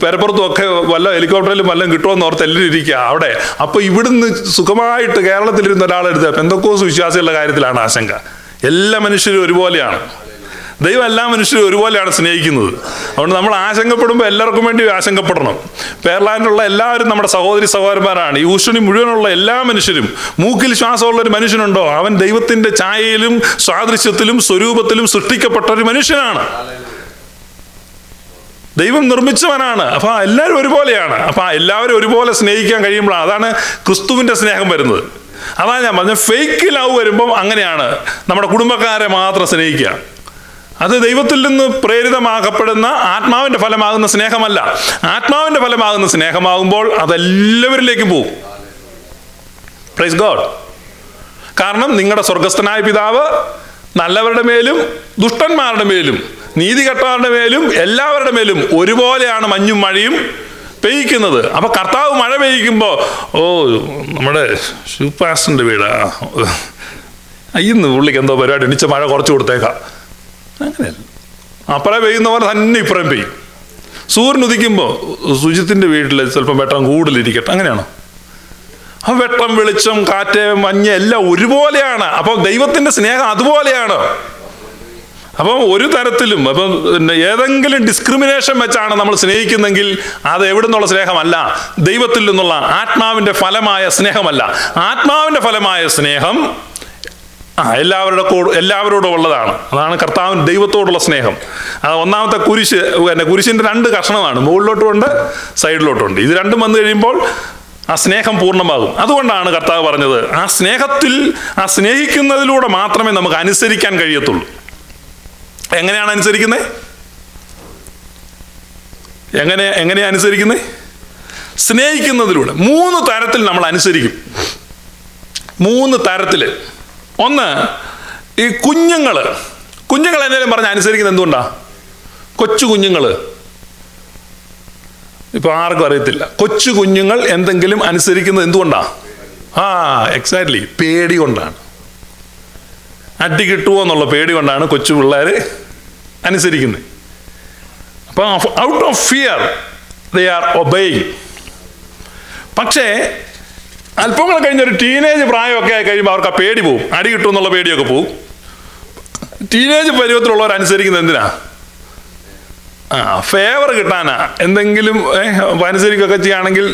S1: പെരപ്പുറത്തും ഒക്കെ വല്ല ഹെലികോപ്റ്ററിലും വല്ലതും കിട്ടുമെന്ന് ഓർത്ത് എല്ലാവരും ഇരിക്കുക അവിടെ. അപ്പോൾ ഇവിടുന്ന് സുഖമായിട്ട് കേരളത്തിലിരുന്ന ഒരാളെടുത്ത് പെന്തക്കോസ്ത് വിശ്വാസികളുടെ കാര്യത്തിലാണ് ആശങ്ക. എല്ലാ മനുഷ്യരും ഒരുപോലെയാണ്. ദൈവം എല്ലാ മനുഷ്യരും ഒരുപോലെയാണ് സ്നേഹിക്കുന്നത്. അതുകൊണ്ട് നമ്മൾ ആശങ്കപ്പെടുമ്പോൾ എല്ലാവർക്കും വേണ്ടി ആശങ്കപ്പെടണം. പേർലാൻഡിലുള്ള എല്ലാവരും നമ്മുടെ സഹോദരി സഹോദരന്മാരാണ്. ഈ ഊഷ്ണി മുഴുവനുള്ള എല്ലാ മനുഷ്യരും. മൂക്കിൽ ശ്വാസമുള്ള ഒരു മനുഷ്യനുണ്ടോ? അവൻ ദൈവത്തിന്റെ ഛായയിലും സാദൃശ്യത്തിലും സ്വരൂപത്തിലും സൃഷ്ടിക്കപ്പെട്ട ഒരു മനുഷ്യനാണ്. ദൈവം നിർമ്മിച്ചവനാണ്. അപ്പൊ എല്ലാവരും ഒരുപോലെയാണ്. അപ്പൊ എല്ലാവരും ഒരുപോലെ സ്നേഹിക്കാൻ കഴിയുമ്പോഴാണ്, അതാണ് ക്രിസ്തുവിന്റെ സ്നേഹം വരുന്നത്. അതാണ് ഞാൻ പറഞ്ഞത്, ഫേക്ക് ലവ് വരുമ്പം അങ്ങനെയാണ്. നമ്മുടെ കുടുംബക്കാരെ മാത്രം സ്നേഹിക്കുക. അത് ദൈവത്തിൽ നിന്ന് പ്രേരിതമാക്കപ്പെടുന്ന ആത്മാവിന്റെ ഫലമാകുന്ന സ്നേഹമല്ല. ആത്മാവിന്റെ ഫലമാകുന്ന സ്നേഹമാകുമ്പോൾ അതെല്ലാവരിലേക്കും പോകും. Praise God. കാരണം നിങ്ങളുടെ സ്വർഗസ്ഥനായ പിതാവ് നല്ലവരുടെ മേലും ദുഷ്ടന്മാരുടെ മേലും നീതികെട്ടവരുടെ മേലും എല്ലാവരുടെ മേലും ഒരുപോലെയാണ് മഞ്ഞും മഴയും പെയ്യിക്കുന്നത്. അപ്പൊ കർത്താവ് മഴ പെയ്യിക്കുമ്പോൾ, ഓ നമ്മുടെ ഷൂപ്പാസ്റ്ററിന്റെ വീടാ, ഇന്ന് പുള്ളിക്ക് എന്തോ പരിപാടി, എണിച്ച മഴ കുറച്ച് കൊടുത്തേക്കാം. അങ്ങനെയല്ല. അപ്പുറം പെയ്യുന്ന പോലെ തന്നെ ഇപ്പുറം പെയ്യും. സൂര്യൻ ഉദിക്കുമ്പോൾ സുജിത്തിൻ്റെ വീട്ടിൽ ചിലപ്പോൾ വെട്ടം കൂടുതലിരിക്കട്ടെ, അങ്ങനെയാണോ? ആ വെട്ടം, വെളിച്ചം, കാറ്റ്, മഞ്ഞ് എല്ലാം ഒരുപോലെയാണ്. അപ്പം ദൈവത്തിൻ്റെ സ്നേഹം അതുപോലെയാണ്. അപ്പം ഒരു തരത്തിലും അപ്പം ഏതെങ്കിലും ഡിസ്ക്രിമിനേഷൻ വെച്ചാണ് നമ്മൾ സ്നേഹിക്കുന്നെങ്കിൽ അത് എവിടെ നിന്നുള്ള സ്നേഹമല്ല, ദൈവത്തിൽ നിന്നുള്ള ആത്മാവിൻ്റെ ഫലമായ സ്നേഹമല്ല. ആത്മാവിൻ്റെ ഫലമായ സ്നേഹം എല്ലാവരോടും ഉള്ളതാണ്. അതാണ് കർത്താവിന് ദൈവത്തോടുള്ള സ്നേഹം. അത് ഒന്നാമത്തെ കുരിശിൻ്റെ രണ്ട് കഷണമാണ്, മുകളിലോട്ടുമുണ്ട് സൈഡിലോട്ടുമുണ്ട്. ഇത് രണ്ടും വന്നു കഴിയുമ്പോൾ ആ സ്നേഹം പൂർണ്ണമാകും. അതുകൊണ്ടാണ് കർത്താവ് പറഞ്ഞത്, ആ സ്നേഹിക്കുന്നതിലൂടെ മാത്രമേ നമുക്ക് അനുസരിക്കാൻ കഴിയത്തുള്ളൂ. എങ്ങനെയാണ് അനുസരിക്കുന്നത്? എങ്ങനെയാണ് അനുസരിക്കുന്നത്? സ്നേഹിക്കുന്നതിലൂടെ. 3 തരത്തിൽ നമ്മൾ അനുസരിക്കും. 3 തരത്തിൽ. ഒന്ന്, ഈ കുഞ്ഞുങ്ങൾ എന്തെങ്കിലും പറഞ്ഞ് അനുസരിക്കുന്നത് എന്തുകൊണ്ടാ? കൊച്ചു കുഞ്ഞുങ്ങൾ, ഇപ്പൊ ആർക്കും അറിയത്തില്ല, കൊച്ചു കുഞ്ഞുങ്ങൾ എന്തെങ്കിലും അനുസരിക്കുന്നത് എന്തുകൊണ്ടാ? എക്സാക്ട്ലി, പേടി കൊണ്ടാണ്. അടി കിട്ടുമോ എന്നുള്ള പേടി കൊണ്ടാണ് കൊച്ചു പിള്ളേർ അനുസരിക്കുന്നത്. അപ്പം out of fear they are obeying. പക്ഷേ അല്പം കൂടെ കഴിഞ്ഞൊരു ടീനേജ് പ്രായമൊക്കെ ആയി കഴിയുമ്പോൾ അവർക്ക് ആ പേടി പോവും, അടി കിട്ടും എന്നുള്ള പേടിയൊക്കെ പോവും. ടീനേജ് പരുവത്തിലുള്ളവർ അനുസരിക്കുന്നത് എന്തിനാ? ഫേവർ കിട്ടാനാ, എന്തെങ്കിലും അനുസരിക്കുകയൊക്കെ ചെയ്യുകയാണെങ്കിൽ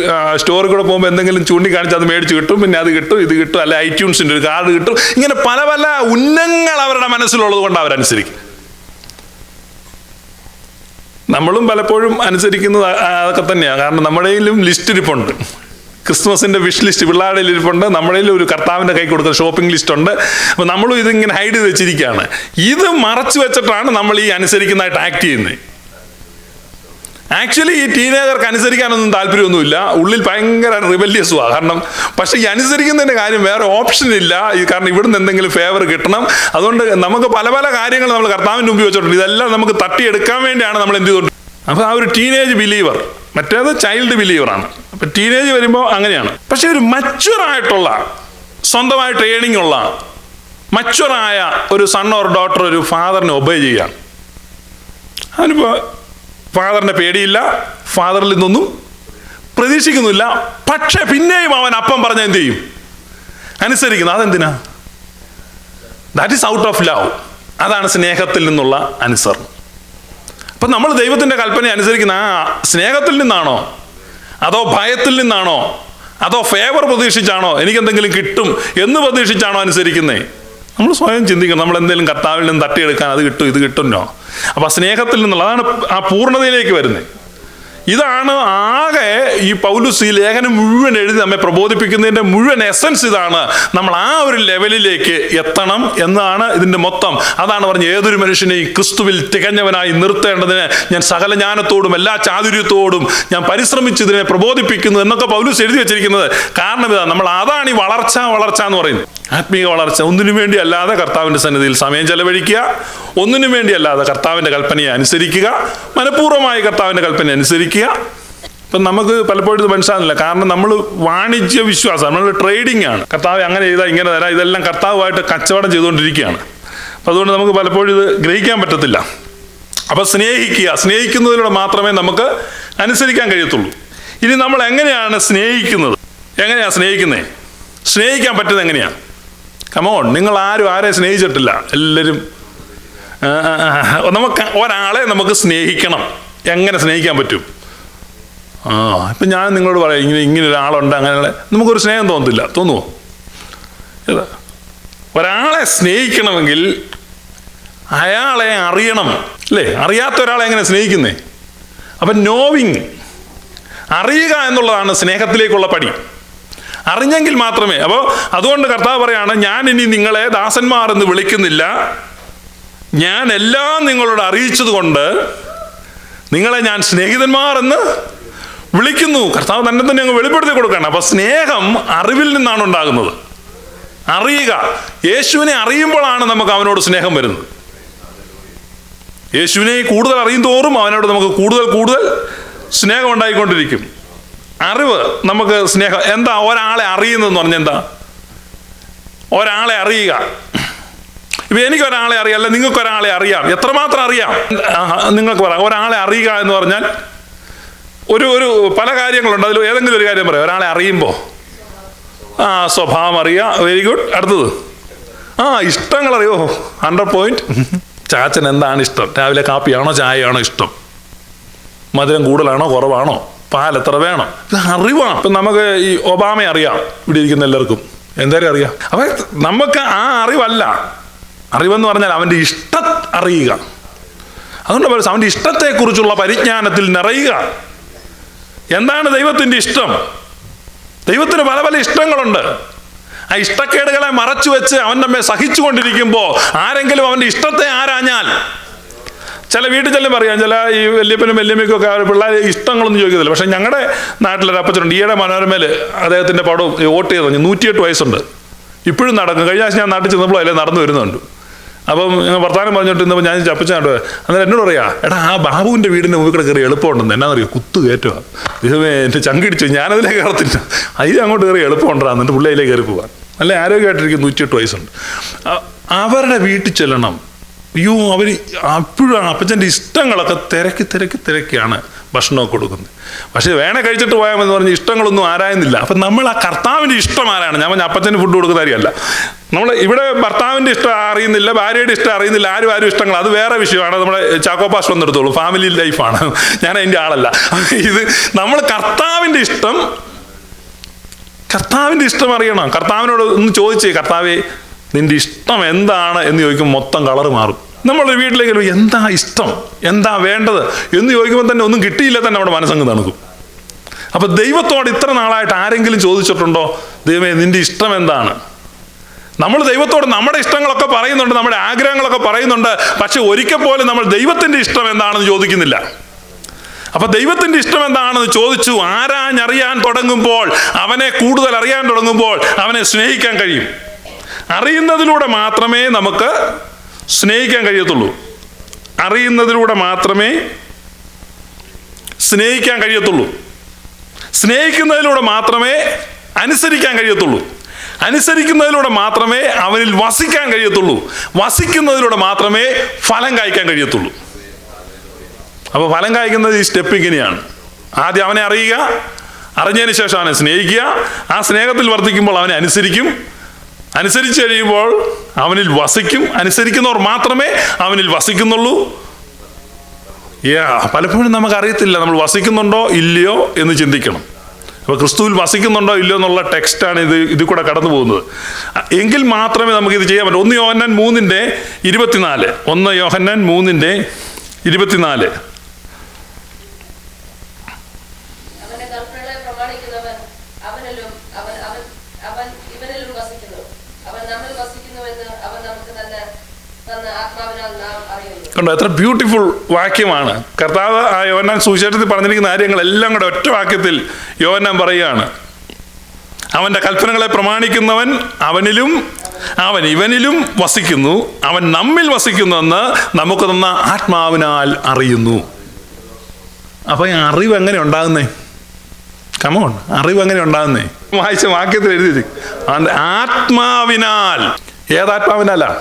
S1: സ്റ്റോറിൽ കൂടെ പോകുമ്പോൾ എന്തെങ്കിലും ചൂണ്ടിക്കാണിച്ച് അത് മേടിച്ച് കിട്ടും, പിന്നെ അത് കിട്ടും, ഇത് കിട്ടും, അല്ലെ ഐറ്റ്യൂൺസിൻ്റെ ഒരു കാർഡ് കിട്ടും. ഇങ്ങനെ പല പല ഉന്നങ്ങൾ അവരുടെ മനസ്സിലുള്ളത് കൊണ്ട് അവരനുസരിക്കും. നമ്മളും പലപ്പോഴും അനുസരിക്കുന്നത് അതൊക്കെ തന്നെയാണ്. കാരണം നമ്മുടെയിലും ലിസ്റ്റ് ഇരിപ്പുണ്ട്, ക്രിസ്മസിൻ്റെ വിഷ് ലിസ്റ്റ് പിള്ളേരുടെ ഇരിപ്പുണ്ട്, നമ്മുടെ ഒരു കർത്താവിൻ്റെ കൈ കൊടുക്കുന്ന ഷോപ്പിംഗ് ലിസ്റ്റ് ഉണ്ട്. അപ്പോൾ നമ്മളും ഇതിങ്ങനെ ഹൈഡ് ചെയ്ത് വെച്ചിരിക്കുകയാണ്. ഇത് മറച്ചു വെച്ചിട്ടാണ് നമ്മൾ ഈ അനുസരിക്കുന്നതായിട്ട് ആക്ട് ചെയ്യുന്നത്. ആക്ച്വലി ഈ ടീനേജർക്ക് അനുസരിക്കാനൊന്നും താല്പര്യമൊന്നുമില്ല, ഉള്ളിൽ ഭയങ്കര റിബല്യസുമാണ്. കാരണം പക്ഷേ ഈ അനുസരിക്കുന്നതിൻ്റെ കാര്യം വേറെ ഓപ്ഷൻ ഇല്ല. കാരണം ഇവിടുന്ന് എന്തെങ്കിലും ഫേവർ കിട്ടണം. അതുകൊണ്ട് നമുക്ക് പല പല കാര്യങ്ങൾ നമ്മൾ കർത്താവിൻ്റെ മുമ്പിൽ വെച്ചിട്ടുണ്ട്. ഇതെല്ലാം നമുക്ക് തട്ടിയെടുക്കാൻ വേണ്ടിയാണ് നമ്മൾ എന്ത് ചെയ്തുകൊണ്ട്. അപ്പോൾ ആ ഒരു ടീനേജ് ബിലീവർ, മറ്റേത് ചൈൽഡ് ബിലീവറാണ്. അപ്പം ടീനേജ് വരുമ്പോൾ അങ്ങനെയാണ്. പക്ഷെ ഒരു മച്വറായിട്ടുള്ള, സ്വന്തമായി ട്രെയിനിങ് ഉള്ള മച്വറായ ഒരു സൺ ഓർ ഡോട്ടർ ഒരു ഫാദറിനെ ഒബേ ചെയ്യുകയാണ്. അതിനിപ്പോൾ ഫാദറിനെ പേടിയില്ല, ഫാദറിൽ നിന്നൊന്നും പ്രതീക്ഷിക്കുന്നില്ല. പക്ഷെ പിന്നെയും അവൻ അപ്പം പറഞ്ഞ എന്ത് ചെയ്യും? അനുസരിക്കുന്നു. അതെന്തിനാ? That is out of love. അതാണ് സ്നേഹത്തിൽ നിന്നുള്ള അനുസരണം. അപ്പം നമ്മൾ ദൈവത്തിൻ്റെ കൽപ്പന അനുസരിക്കുന്ന സ്നേഹത്തിൽ നിന്നാണോ, അതോ ഭയത്തിൽ നിന്നാണോ, അതോ ഫേവർ പ്രതീക്ഷിച്ചാണോ, എനിക്കെന്തെങ്കിലും കിട്ടും എന്ന് പ്രതീക്ഷിച്ചാണോ അനുസരിക്കുന്നത്? നമ്മൾ സ്വയം ചിന്തിക്കണം. നമ്മൾ എന്തെങ്കിലും കർത്താവിൽ നിന്ന് തട്ടിയെടുക്കാൻ അത് കിട്ടും ഇത് കിട്ടുന്നോ? അപ്പം സ്നേഹത്തിൽ നിന്നുള്ള, അതാണ് ആ പൂർണ്ണതയിലേക്ക് വരുന്നത്. ഇതാണ് ആകെ ഈ പൗലോസ് ഈ ലേഖനം മുഴുവൻ എഴുതി നമ്മെ പ്രബോധിപ്പിക്കുന്നതിൻ്റെ മുഴുവൻ എസൻസ് ഇതാണ്. നമ്മൾ ആ ഒരു ലെവലിലേക്ക് എത്തണം എന്നാണ് ഇതിൻ്റെ മൊത്തം. അതാണ് പറഞ്ഞ് ഏതൊരു മനുഷ്യനെയും ക്രിസ്തുവിൽ തികഞ്ഞവനായി നിർത്തേണ്ടതിന് ഞാൻ സകല ജ്ഞാനത്തോടും എല്ലാ ചാതുര്യത്തോടും ഞാൻ പരിശ്രമിച്ച് ഇതിനെ പ്രബോധിപ്പിക്കുന്നു എന്നൊക്കെ പൗലോസ് എഴുതി വെച്ചിരിക്കുന്നത്. കാരണം ഇതാണ്, നമ്മൾ അതാണ് ഈ വളർച്ച എന്ന് പറയുന്നത്. ആത്മീയ വളർച്ച ഒന്നിനു വേണ്ടി അല്ലാതെ കർത്താവിൻ്റെ സന്നിധിയിൽ സമയം ചെലവഴിക്കുക, ഒന്നിനു വേണ്ടി അല്ലാതെ കർത്താവിൻ്റെ കൽപ്പനയെ അനുസരിക്കുക, മനഃപൂർവ്വമായി കർത്താവിൻ്റെ കൽപ്പന അനുസരിക്കുക. ഇപ്പം നമുക്ക് പലപ്പോഴും ഇത് മനസ്സിലാകുന്നില്ല. കാരണം നമ്മൾ വാണിജ്യ വിശ്വാസം, നമ്മൾ ട്രേഡിംഗ് ആണ്. കർത്താവ് അങ്ങനെ ചെയ്താൽ ഇങ്ങനെ തരാം, ഇതെല്ലാം കർത്താവുമായിട്ട് കച്ചവടം ചെയ്തുകൊണ്ടിരിക്കുകയാണ്. അപ്പം അതുകൊണ്ട് നമുക്ക് പലപ്പോഴും ഇത് ഗ്രഹിക്കാൻ പറ്റത്തില്ല. അപ്പം സ്നേഹിക്കുന്നതിലൂടെ മാത്രമേ നമുക്ക് അനുസരിക്കാൻ കഴിയത്തുള്ളൂ. ഇനി നമ്മൾ എങ്ങനെയാണ് സ്നേഹിക്കുന്നത്? എങ്ങനെയാണ് സ്നേഹിക്കുന്നത്? സ്നേഹിക്കാൻ പറ്റുന്നത് എങ്ങനെയാണ്? കമോൺ, നിങ്ങൾ ആരും ആരെ സ്നേഹിച്ചിട്ടില്ല. എല്ലാവരും ഒരാളെ നമുക്ക് സ്നേഹിക്കണം. എങ്ങനെ സ്നേഹിക്കാൻ പറ്റും? ഇപ്പം ഞാൻ നിങ്ങളോട് പറയാം, ഇങ്ങനെ ഒരാളുണ്ട്, അങ്ങനെയുള്ള നമുക്കൊരു സ്നേഹം തോന്നത്തില്ല. തോന്നുമോ? ഒരാളെ സ്നേഹിക്കണമെങ്കിൽ അയാളെ അറിയണം, അല്ലേ? അറിയാത്ത ഒരാളെ എങ്ങനെ സ്നേഹിക്കുന്നേ? അപ്പം നോവിങ്, അറിയുക എന്നുള്ളതാണ് സ്നേഹത്തിലേക്കുള്ള പടി. അറിഞ്ഞെങ്കിൽ മാത്രമേ. അപ്പോൾ അതുകൊണ്ട് കർത്താവ് പറയാണ്, ഞാൻ ഇനി നിങ്ങളെ ദാസന്മാർ എന്ന് വിളിക്കുന്നില്ല, ഞാൻ എല്ലാം നിങ്ങളോട് അറിയിച്ചത് കൊണ്ട് നിങ്ങളെ ഞാൻ സ്നേഹിതന്മാർ എന്ന് വിളിക്കുന്നു. കർത്താവ് തന്നെ അങ്ങ് വെളിപ്പെടുത്തി കൊടുക്കുകയാണ്. അപ്പൊ സ്നേഹം അറിവിൽ നിന്നാണ് ഉണ്ടാകുന്നത്. അറിയുക, യേശുവിനെ അറിയുമ്പോഴാണ് നമുക്ക് അവനോട് സ്നേഹം വരുന്നത്. യേശുവിനെ കൂടുതൽ അറിയും തോറും അവനോട് നമുക്ക് കൂടുതൽ സ്നേഹം ഉണ്ടായിക്കൊണ്ടിരിക്കും. അറിവ് നമുക്ക് സ്നേഹം. എന്താ ഒരാളെ അറിയുന്നതെന്ന് പറഞ്ഞാൽ എന്താ? ഒരാളെ അറിയുക. ഇപ്പം എനിക്കൊരാളെ അറിയാം, അല്ല നിങ്ങൾക്കൊരാളെ അറിയാം. എത്രമാത്രം അറിയാം നിങ്ങൾക്ക് പറയാം. ഒരാളെ അറിയുക എന്ന് പറഞ്ഞാൽ ഒരു പല കാര്യങ്ങളുണ്ട്. അതിൽ ഏതെങ്കിലും ഒരു കാര്യം പറയാം. ഒരാളെ അറിയുമ്പോൾ സ്വഭാവം അറിയുക, വെരി ഗുഡ്. അടുത്തത് ഇഷ്ടങ്ങൾ അറിയോ? 100 പോയിന്റ്. ചാച്ചൻ എന്താണ് ഇഷ്ടം? രാവിലെ കാപ്പിയാണോ ചായയാണോ ഇഷ്ടം? മധുരം കൂടുതലാണോ കുറവാണോ? പാൽ എത്ര വേണം? ഇത് അറിവാണ്. ഇപ്പം നമുക്ക് ഈ ഒബാമയെ അറിയാം, ഇവിടെ ഇരിക്കുന്ന എല്ലാവർക്കും. എന്തായാലും അറിയാം. അപ്പം നമുക്ക് ആ അറിവല്ല. അറിവെന്ന് പറഞ്ഞാൽ അവൻ്റെ ഇഷ്ടം അറിയുക. അതുകൊണ്ട് പറയുന്നത് അവൻ്റെ ഇഷ്ടത്തെക്കുറിച്ചുള്ള പരിജ്ഞാനത്തിൽ നിറയുക. എന്താണ് ദൈവത്തിൻ്റെ ഇഷ്ടം? ദൈവത്തിന് പല പല ഇഷ്ടങ്ങളുണ്ട്. ആ ഇഷ്ടക്കേടുകളെ മറച്ചു വെച്ച് അവൻ നമ്മെ സഹിച്ചുകൊണ്ടിരിക്കുമ്പോൾ ആരെങ്കിലും അവൻ്റെ ഇഷ്ടത്തെ ആരാഞ്ഞാൽ, ചില വീട്ടിൽ ചെല്ലും പറയാം, ചില ഈ വല്യപ്പനും വല്യമ്മയ്ക്കും ഒക്കെ പിള്ളേർ ഇഷ്ടങ്ങളൊന്നും ചോദിക്കത്തില്ല. പക്ഷെ ഞങ്ങളുടെ നാട്ടിലൊരു അപ്പച്ചനുണ്ട്, ഈയിടെ മനോരമയിൽ അദ്ദേഹത്തിൻ്റെ പടവും വോട്ട് ചെയ്ത് 108 വയസ്സുണ്ട്, ഇപ്പോഴും നടക്കും. കഴിഞ്ഞ ആഴ്ച ഞാൻ നാട്ടിൽ ചെന്നപ്പോൾ അതിലെ നടന്നു വരുന്നുണ്ട്. അപ്പം വർത്താനം പറഞ്ഞിട്ട് ഇന്നപ്പോൾ ഞാൻ ചപ്പച്ചാണ്ട് അന്നേരം എന്നോട് പറയാ, എടാ ആ ബാബുവിൻ്റെ വീടിൻ്റെ മുമ്പിൽ കൂടെ കയറി എളുപ്പമുണ്ടെന്ന്. എന്നാന്നറിയോ? കുത്തു കയറ്റുക. ഇതേ എൻ്റെ ചങ്കിടിച്ചു, ഞാനതിലേ കയറത്തില്ല. അതിൽ അങ്ങോട്ട് കയറി എളുപ്പമുണ്ടാ, എന്നിട്ട് പുള്ളി അതിലേക്ക് കയറി പോകാൻ. നല്ല ആരോഗ്യമായിട്ടിരിക്കും. 108 വയസ്സുണ്ട്. അവരുടെ വീട്ടിൽ ചെല്ലണം. അയ്യോ, അവർ അപ്പോഴും അപ്പച്ചൻ്റെ ഇഷ്ടങ്ങളൊക്കെ തിരക്കിയാണ് ഭക്ഷണമൊക്കെ കൊടുക്കുന്നത്. പക്ഷെ വേണേ കഴിച്ചിട്ട് പോയാമെന്ന് പറഞ്ഞ് ഇഷ്ടങ്ങളൊന്നും ആരായുന്നില്ല. അപ്പം നമ്മൾ ആ കർത്താവിൻ്റെ ഇഷ്ടം ആരാണ്? ഞാൻ പറഞ്ഞ അപ്പച്ചന് ഫുഡ് കൊടുക്കുന്ന കാര്യമല്ല. നമ്മൾ ഇവിടെ ഭർത്താവിൻ്റെ ഇഷ്ടം അറിയുന്നില്ല, ഭാര്യയുടെ ഇഷ്ടം അറിയുന്നില്ല, ആരും ഇഷ്ടങ്ങൾ, അത് വേറെ വിഷയമാണ്. നമ്മുടെ ചാക്കോപ്പാസ് വന്നെടുത്തോളൂ, ഫാമിലി ലൈഫാണ്, ഞാൻ അതിൻ്റെ ആളല്ല. ഇത് നമ്മൾ കർത്താവിൻ്റെ ഇഷ്ടം അറിയണം. കർത്താവിനോട് ഒന്ന് ചോദിച്ചേ, കർത്താവേ നിന്റെ ഇഷ്ടം എന്താണ് എന്ന് ചോദിക്കുമ്പോൾ മൊത്തം കളറ് മാറും. നമ്മളൊരു വീട്ടിലേക്ക് എന്താ ഇഷ്ടം, എന്താ വേണ്ടത് എന്ന് ചോദിക്കുമ്പോൾ തന്നെ ഒന്നും കിട്ടിയില്ല, തന്നെ നമ്മുടെ മനസ്സങ്ങ് തണുക്കും. അപ്പൊ ദൈവത്തോട് ഇത്ര നാളായിട്ട് ആരെങ്കിലും ചോദിച്ചിട്ടുണ്ടോ, ദൈവമേ നിന്റെ ഇഷ്ടം എന്താണ്? നമ്മൾ ദൈവത്തോട് നമ്മുടെ ഇഷ്ടങ്ങളൊക്കെ പറയുന്നുണ്ട്, നമ്മുടെ ആഗ്രഹങ്ങളൊക്കെ പറയുന്നുണ്ട്, പക്ഷെ ഒരിക്കൽ പോലും നമ്മൾ ദൈവത്തിന്റെ ഇഷ്ടം എന്താണെന്ന് ചോദിക്കുന്നില്ല. അപ്പൊ ദൈവത്തിന്റെ ഇഷ്ടം എന്താണെന്ന് ചോദിച്ചു ആരാഞ്ഞറിയാൻ തുടങ്ങുമ്പോൾ, അവനെ കൂടുതൽ അറിയാൻ തുടങ്ങുമ്പോൾ അവനെ സ്നേഹിക്കാൻ കഴിയും. അറിയുന്നതിലൂടെ മാത്രമേ നമുക്ക് സ്നേഹിക്കാൻ കഴിയത്തുള്ളൂ. അറിയുന്നതിലൂടെ മാത്രമേ സ്നേഹിക്കാൻ കഴിയത്തുള്ളൂ. സ്നേഹിക്കുന്നതിലൂടെ മാത്രമേ അനുസരിക്കാൻ കഴിയത്തുള്ളൂ. അനുസരിക്കുന്നതിലൂടെ മാത്രമേ അവനിൽ വസിക്കാൻ കഴിയത്തുള്ളൂ. വസിക്കുന്നതിലൂടെ മാത്രമേ ഫലം കായ്ക്കാൻ കഴിയത്തുള്ളൂ. അപ്പോൾ ഫലം കായ്ക്കുന്നത് ഈ സ്റ്റെപ്പ് ഇങ്ങനെയാണ്. ആദ്യം അവനെ അറിയുക, അറിഞ്ഞതിന് ശേഷം അവനെ സ്നേഹിക്കുക, ആ സ്നേഹത്തിൽ വർദ്ധിക്കുമ്പോൾ അവനെ അനുസരിക്കും, അനുസരിച്ച് കഴിയുമ്പോൾ അവനിൽ വസിക്കും. അനുസരിക്കുന്നവർ മാത്രമേ അവനിൽ വസിക്കുന്നുള്ളൂ. പലപ്പോഴും നമുക്കറിയത്തില്ല നമ്മൾ വസിക്കുന്നുണ്ടോ ഇല്ലയോ എന്ന് ചിന്തിക്കണം. അപ്പോൾ ക്രിസ്തുവിൽ വസിക്കുന്നുണ്ടോ ഇല്ലയോ എന്നുള്ള ടെക്സ്റ്റാണ് ഇതിൽ കൂടെ കടന്നു പോകുന്നത്. എങ്കിൽ മാത്രമേ നമുക്കിത് ചെയ്യാൻ പറ്റൂ. 1 യോഹന്നാൻ 3:24. 1 യോഹന്നാൻ 3:24. കണ്ടോ, എത്ര ബ്യൂട്ടിഫുൾ വാക്യമാണ്. കർത്താവ് ആ യോഹന്നാൻ സുവിശേഷത്തിൽ പറഞ്ഞിരിക്കുന്ന കാര്യങ്ങളെല്ലാം കൂടെ ഒറ്റ വാക്യത്തിൽ യോഹന്നാൻ പറയുകയാണ്. അവൻ്റെ കൽപ്പനകളെ പ്രമാണിക്കുന്നവൻ അവനിലും അവൻ ഇവനിലും വസിക്കുന്നു, അവൻ നമ്മിൽ വസിക്കുന്നുവെന്ന് നമുക്ക് തന്ന ആത്മാവിനാൽ അറിയുന്നു. അപ്പൊ ഈ അറിവ് എങ്ങനെ ഉണ്ടാകുന്നേ? കമോൺ, അറിവ് എങ്ങനെ ഉണ്ടാകുന്നേ? വായിച്ച വാക്യത്തിൽ എഴുതി ആത്മാവിനാൽ. ഏതാത്മാവിനാലാ?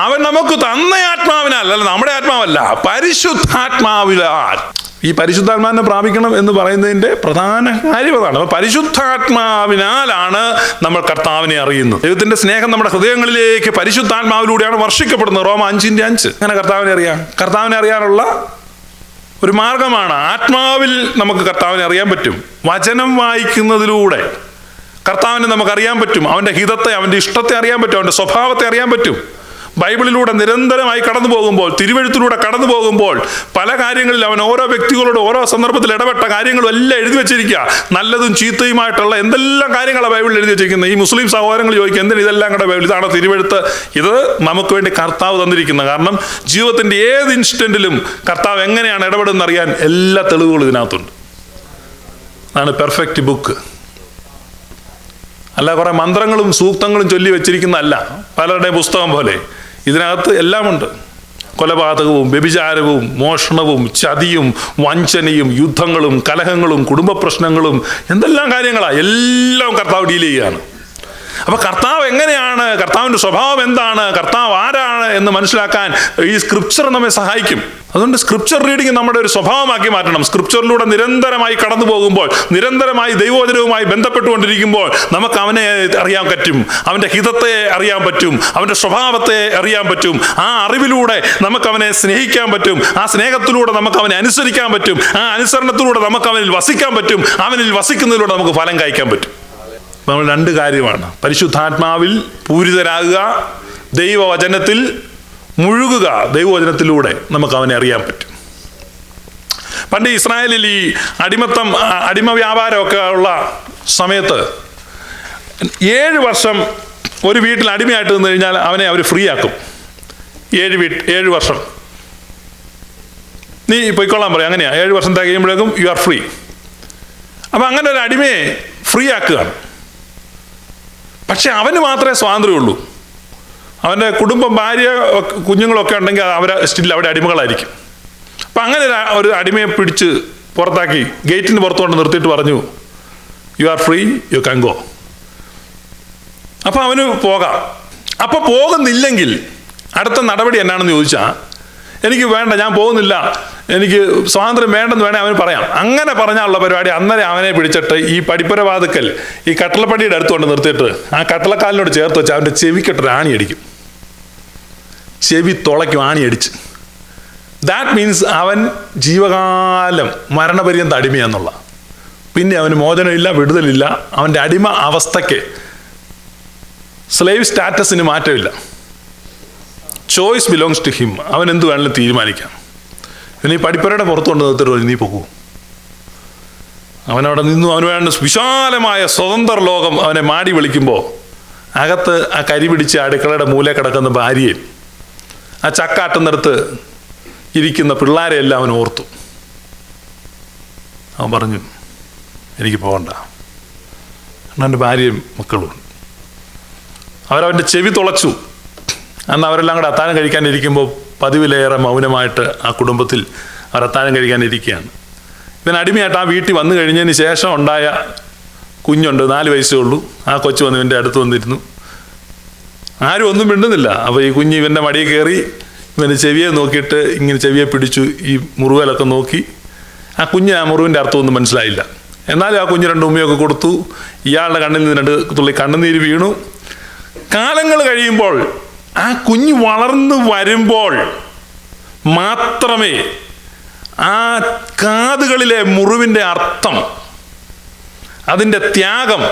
S1: അവൻ നമുക്ക് തന്ന ആത്മാവിനാൽ, അല്ല നമ്മുടെ ആത്മാവല്ല, പരിശുദ്ധാത്മാവിനാൽ. ഈ പരിശുദ്ധാത്മാവിനെ പ്രാപിക്കണം എന്ന് പറയുന്നതിന്റെ പ്രധാന കാര്യം അതാണ്. അപ്പൊ പരിശുദ്ധാത്മാവിനാലാണ് നമ്മൾ കർത്താവിനെ അറിയുന്നത്. ദൈവത്തിന്റെ സ്നേഹം നമ്മുടെ ഹൃദയങ്ങളിലേക്ക് പരിശുദ്ധാത്മാവിലൂടെയാണ് വർഷിക്കപ്പെടുന്നത്. റോമ 5:5. അങ്ങനെ കർത്താവിനെ അറിയാം. കർത്താവിനെ അറിയാനുള്ള ഒരു മാർഗമാണ് ആത്മാവിൽ നമുക്ക് കർത്താവിനെ അറിയാൻ പറ്റും. വചനം വായിക്കുന്നതിലൂടെ കർത്താവിനെ നമുക്കറിയാൻ പറ്റും. അവൻ്റെ ഹിതത്തെ, അവൻ്റെ ഇഷ്ടത്തെ അറിയാൻ പറ്റും, അവൻ്റെ സ്വഭാവത്തെ അറിയാൻ പറ്റും. ബൈബിളിലൂടെ നിരന്തരമായി കടന്നു പോകുമ്പോൾ, തിരുവെഴുത്തിലൂടെ കടന്നു പോകുമ്പോൾ പല കാര്യങ്ങളിൽ അവൻ ഓരോ വ്യക്തികളോട് ഓരോ സന്ദർഭത്തിൽ ഇടപെട്ട കാര്യങ്ങളും എല്ലാം എഴുതി വെച്ചിരിക്കുക. നല്ലതും ചീത്തയുമായിട്ടുള്ള എന്തെല്ലാം കാര്യങ്ങളാണ് ബൈബിളിൽ എഴുതി വെച്ചിരിക്കുന്നത്. ഈ മുസ്ലിം സഹോദരങ്ങൾ ചോദിക്കും, എന്തിനാ ഇതെല്ലാം കൂടെ ബൈബിൾ? ഇതാണ് തിരുവെഴുത്ത്. ഇത് നമുക്ക് വേണ്ടി കർത്താവ് തന്നിരിക്കുന്നത്. കാരണം ജീവിതത്തിൻ്റെ ഏത് ഇൻസ്റ്റന്റിലും കർത്താവ് എങ്ങനെയാണ് ഇടപെടുന്നത് അറിയാൻ എല്ലാ തെളിവുകളും ഇതിനകത്തുണ്ട്. അതാണ് പെർഫെക്റ്റ് ബുക്ക്. അല്ല കുറെ മന്ത്രങ്ങളും സൂക്തങ്ങളും ചൊല്ലി വെച്ചിരിക്കുന്നതല്ല പലരുടെയും പുസ്തകം പോലെ. ഇതിനകത്ത് എല്ലാമുണ്ട്. കൊലപാതകവും വ്യഭിചാരവും മോഷണവും ചതിയും വഞ്ചനയും യുദ്ധങ്ങളും കലഹങ്ങളും കുടുംബ പ്രശ്നങ്ങളും എന്തെല്ലാം കാര്യങ്ങളാണ്, എല്ലാം കർത്താവ് ഡീൽ ചെയ്യുകയാണ്. അപ്പൊ കർത്താവ് എങ്ങനെയാണ്, കർത്താവിൻ്റെ സ്വഭാവം എന്താണ്, കർത്താവ് ആരാണ് എന്ന് മനസ്സിലാക്കാൻ ഈ സ്ക്രിപ്ചർ നമ്മെ സഹായിക്കും. അതുകൊണ്ട് സ്ക്രിപ്ചർ റീഡിങ് നമ്മുടെ ഒരു സ്വഭാവമാക്കി മാറ്റണം. സ്ക്രിപ്ചറിലൂടെ നിരന്തരമായി കടന്നു പോകുമ്പോൾ, നിരന്തരമായി ദൈവവചനവുമായി ബന്ധപ്പെട്ടുകൊണ്ടിരിക്കുമ്പോൾ നമുക്ക് അവനെ അറിയാൻ പറ്റും, അവൻ്റെ ഹിതത്തെ അറിയാൻ പറ്റും, അവൻ്റെ സ്വഭാവത്തെ അറിയാൻ പറ്റും. ആ അറിവിലൂടെ നമുക്ക് അവനെ സ്നേഹിക്കാൻ പറ്റും. ആ സ്നേഹത്തിലൂടെ നമുക്ക് അവനെ അനുസരിക്കാൻ പറ്റും. ആ അനുസരണത്തിലൂടെ നമുക്ക് അവനിൽ വസിക്കാൻ പറ്റും. അവനിൽ വസിക്കുന്നതിലൂടെ നമുക്ക് ഫലം കായ്ക്കാൻ പറ്റും. നമ്മൾ രണ്ട് കാര്യമാണ്: പരിശുദ്ധാത്മാവിൽ പൂരിതരാകുക, ദൈവവചനത്തിൽ മുഴുകുക. ദൈവവചനത്തിലൂടെ നമുക്ക് അവനെ അറിയാൻ പറ്റും. പണ്ട് ഇസ്രായേലിൽ ഈ അടിമ വ്യാപാരമൊക്കെ ഉള്ള സമയത്ത് 7 വർഷം ഒരു വീട്ടിൽ അടിമയായിട്ട് നിന്ന് കഴിഞ്ഞാൽ അവനെ അവർ ഫ്രീ ആക്കും. 7 വർഷം നീ പൊയ്ക്കൊള്ളാൻ പറയും. അങ്ങനെയാ 7 വർഷം തികയുമ്പോഴേക്കും യു ആർ ഫ്രീ. അപ്പം അങ്ങനെ ഒരു അടിമയെ ഫ്രീ ആക്കുകയാണ്. പക്ഷെ അവന് മാത്രമേ സ്വാതന്ത്ര്യമുള്ളൂ. അവൻ്റെ കുടുംബം, ഭാര്യ, കുഞ്ഞുങ്ങളൊക്കെ ഉണ്ടെങ്കിൽ സ്റ്റിൽ അവിടെ അടിമകളായിരിക്കും. അപ്പം അങ്ങനെ ഒരു അടിമയെ പിടിച്ച് പുറത്താക്കി ഗേറ്റിന് പുറത്തുകൊണ്ട് നിർത്തിയിട്ട് പറഞ്ഞു, you are free, you can go. അപ്പം അവന് പോകാം. അപ്പം പോകുന്നില്ലെങ്കിൽ അടുത്ത നടപടി എന്നാണെന്ന് ചോദിച്ചാൽ, എനിക്ക് വേണ്ട, ഞാൻ പോകുന്നില്ല, എനിക്ക് സ്വാതന്ത്ര്യം വേണ്ടെന്ന് വേണേൽ അവന് പറയാം. അങ്ങനെ പറഞ്ഞാലുള്ള പരിപാടി അന്നേരം അവനെ പിടിച്ചിട്ട് ഈ പടിപ്പുര വാതുക്കൽ ഈ കട്ടളപ്പടിയുടെ അടുത്തുകൊണ്ട് നിർത്തിയിട്ട് ആ കട്ടളക്കാലിനോട് ചേർത്ത് വെച്ച് അവൻ്റെ ചെവിക്കെട്ടൊരു ആണി അടിക്കും. ചെവി തുളയ്ക്കും ആണിയടിച്ച്. ദാറ്റ് മീൻസ് അവൻ ജീവകാലം മരണപര്യന്ത അടിമയെന്നുള്ള. പിന്നെ അവന് മോചനമില്ല, വിടുതലില്ല. അവൻ്റെ അടിമ അവസ്ഥയ്ക്ക്, സ്ലേവ് സ്റ്റാറ്റസിന് മാറ്റമില്ല. Choice belongs to him. അവൻ എന്ത് വേണമെങ്കിലും തീരുമാനിക്കാം. പിന്നെ ഈ പടിപ്പുരയുടെ പുറത്തുകൊണ്ട് നിർത്തിട്ട് നീ പോകൂ. അവനവിടെ നിന്നു. അവന് വേണ്ട വിശാലമായ സ്വതന്ത്ര ലോകം അവനെ മാടി വിളിക്കുമ്പോൾ അകത്ത് ആ കരി പിടിച്ച് അടുക്കളയുടെ മൂല കിടക്കുന്ന ഭാര്യയും ആ ചക്കാട്ടുന്നിടത്ത് ഇരിക്കുന്ന പിള്ളേരെയെല്ലാം അവൻ ഓർത്തു. അവൻ പറഞ്ഞു, എനിക്ക് പോകണ്ട. എൻ്റെ ഭാര്യയും മക്കളും. അവരവൻ്റെ ചെവി തുളച്ചു. അന്ന് അവരെല്ലാം കൂടെ അത്താഴം കഴിക്കാനിരിക്കുമ്പോൾ പതിവിലേറെ മൗനമായിട്ട് ആ കുടുംബത്തിൽ അവർ അത്താഴം കഴിക്കാനിരിക്കുകയാണ്. ഇവൻ അടിമയായിട്ട് ആ വീട്ടിൽ വന്നു കഴിഞ്ഞതിന് ശേഷം ഉണ്ടായ കുഞ്ഞുണ്ട്, 4 വയസ്സേ ഉള്ളൂ. ആ കൊച്ചു വന്ന് ഇവൻ്റെ അടുത്ത് വന്നിരുന്നു. ആരും ഒന്നും മിണ്ടുന്നില്ല. അപ്പോൾ ഈ കുഞ്ഞ് ഇവൻ്റെ മടിയിൽ കയറി ഇവൻ്റെ ചെവിയെ നോക്കിയിട്ട് ഇങ്ങനെ ചെവിയെ പിടിച്ചു, ഈ മുറിവിലൊക്കെ നോക്കി. ആ കുഞ്ഞ് ആ മുറിവിൻ്റെ അർത്ഥമൊന്നും മനസ്സിലായില്ല. എന്നാലും ആ കുഞ്ഞ് 2 ഉമ്മയൊക്കെ കൊടുത്തു. ഇയാളുടെ കണ്ണിൽ നിന്ന് 2 തുള്ളി കണ്ണുനീര് വീണു. കാലങ്ങൾ കഴിയുമ്പോൾ ആ കുഞ്ഞ് വളർന്നു വരുമ്പോൾ മാത്രമേ ആ കാതുകളിലെ മുറിവിൻ്റെ അർത്ഥം, അതിൻ്റെ ത്യാഗം,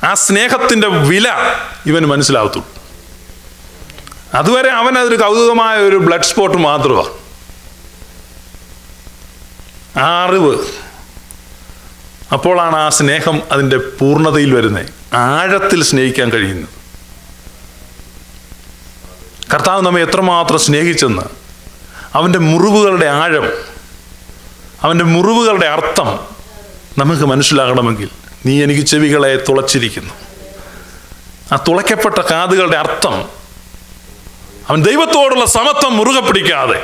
S1: ആ സ്നേഹത്തിൻ്റെ വില ഇവന് മനസ്സിലാവത്തുള്ളൂ. അതുവരെ അവൻ അതൊരു കൗതുകമായ ഒരു ബ്ലഡ് സ്പോട്ട് മാത്രമാണ്. ആ അറിവ്, അപ്പോഴാണ് ആ സ്നേഹം അതിൻ്റെ പൂർണ്ണതയിൽ വരുന്നത്, ആഴത്തിൽ സ്നേഹിക്കാൻ കഴിയുന്നത്. കർത്താവ് നമ്മെ എത്രമാത്രം സ്നേഹിച്ചെന്ന്, അവൻ്റെ മുറിവുകളുടെ ആഴം, അവൻ്റെ മുറിവുകളുടെ അർത്ഥം നമുക്ക് മനസ്സിലാകണമെങ്കിൽ നീ എനിക്ക് ചെവികളെ തുളച്ചിരിക്കുന്നു. ആ തുളയ്ക്കപ്പെട്ട കാതുകളുടെ അർത്ഥം, അവൻ ദൈവത്തോടുള്ള സമത്വം മുറുകെ പിടിക്കാതെ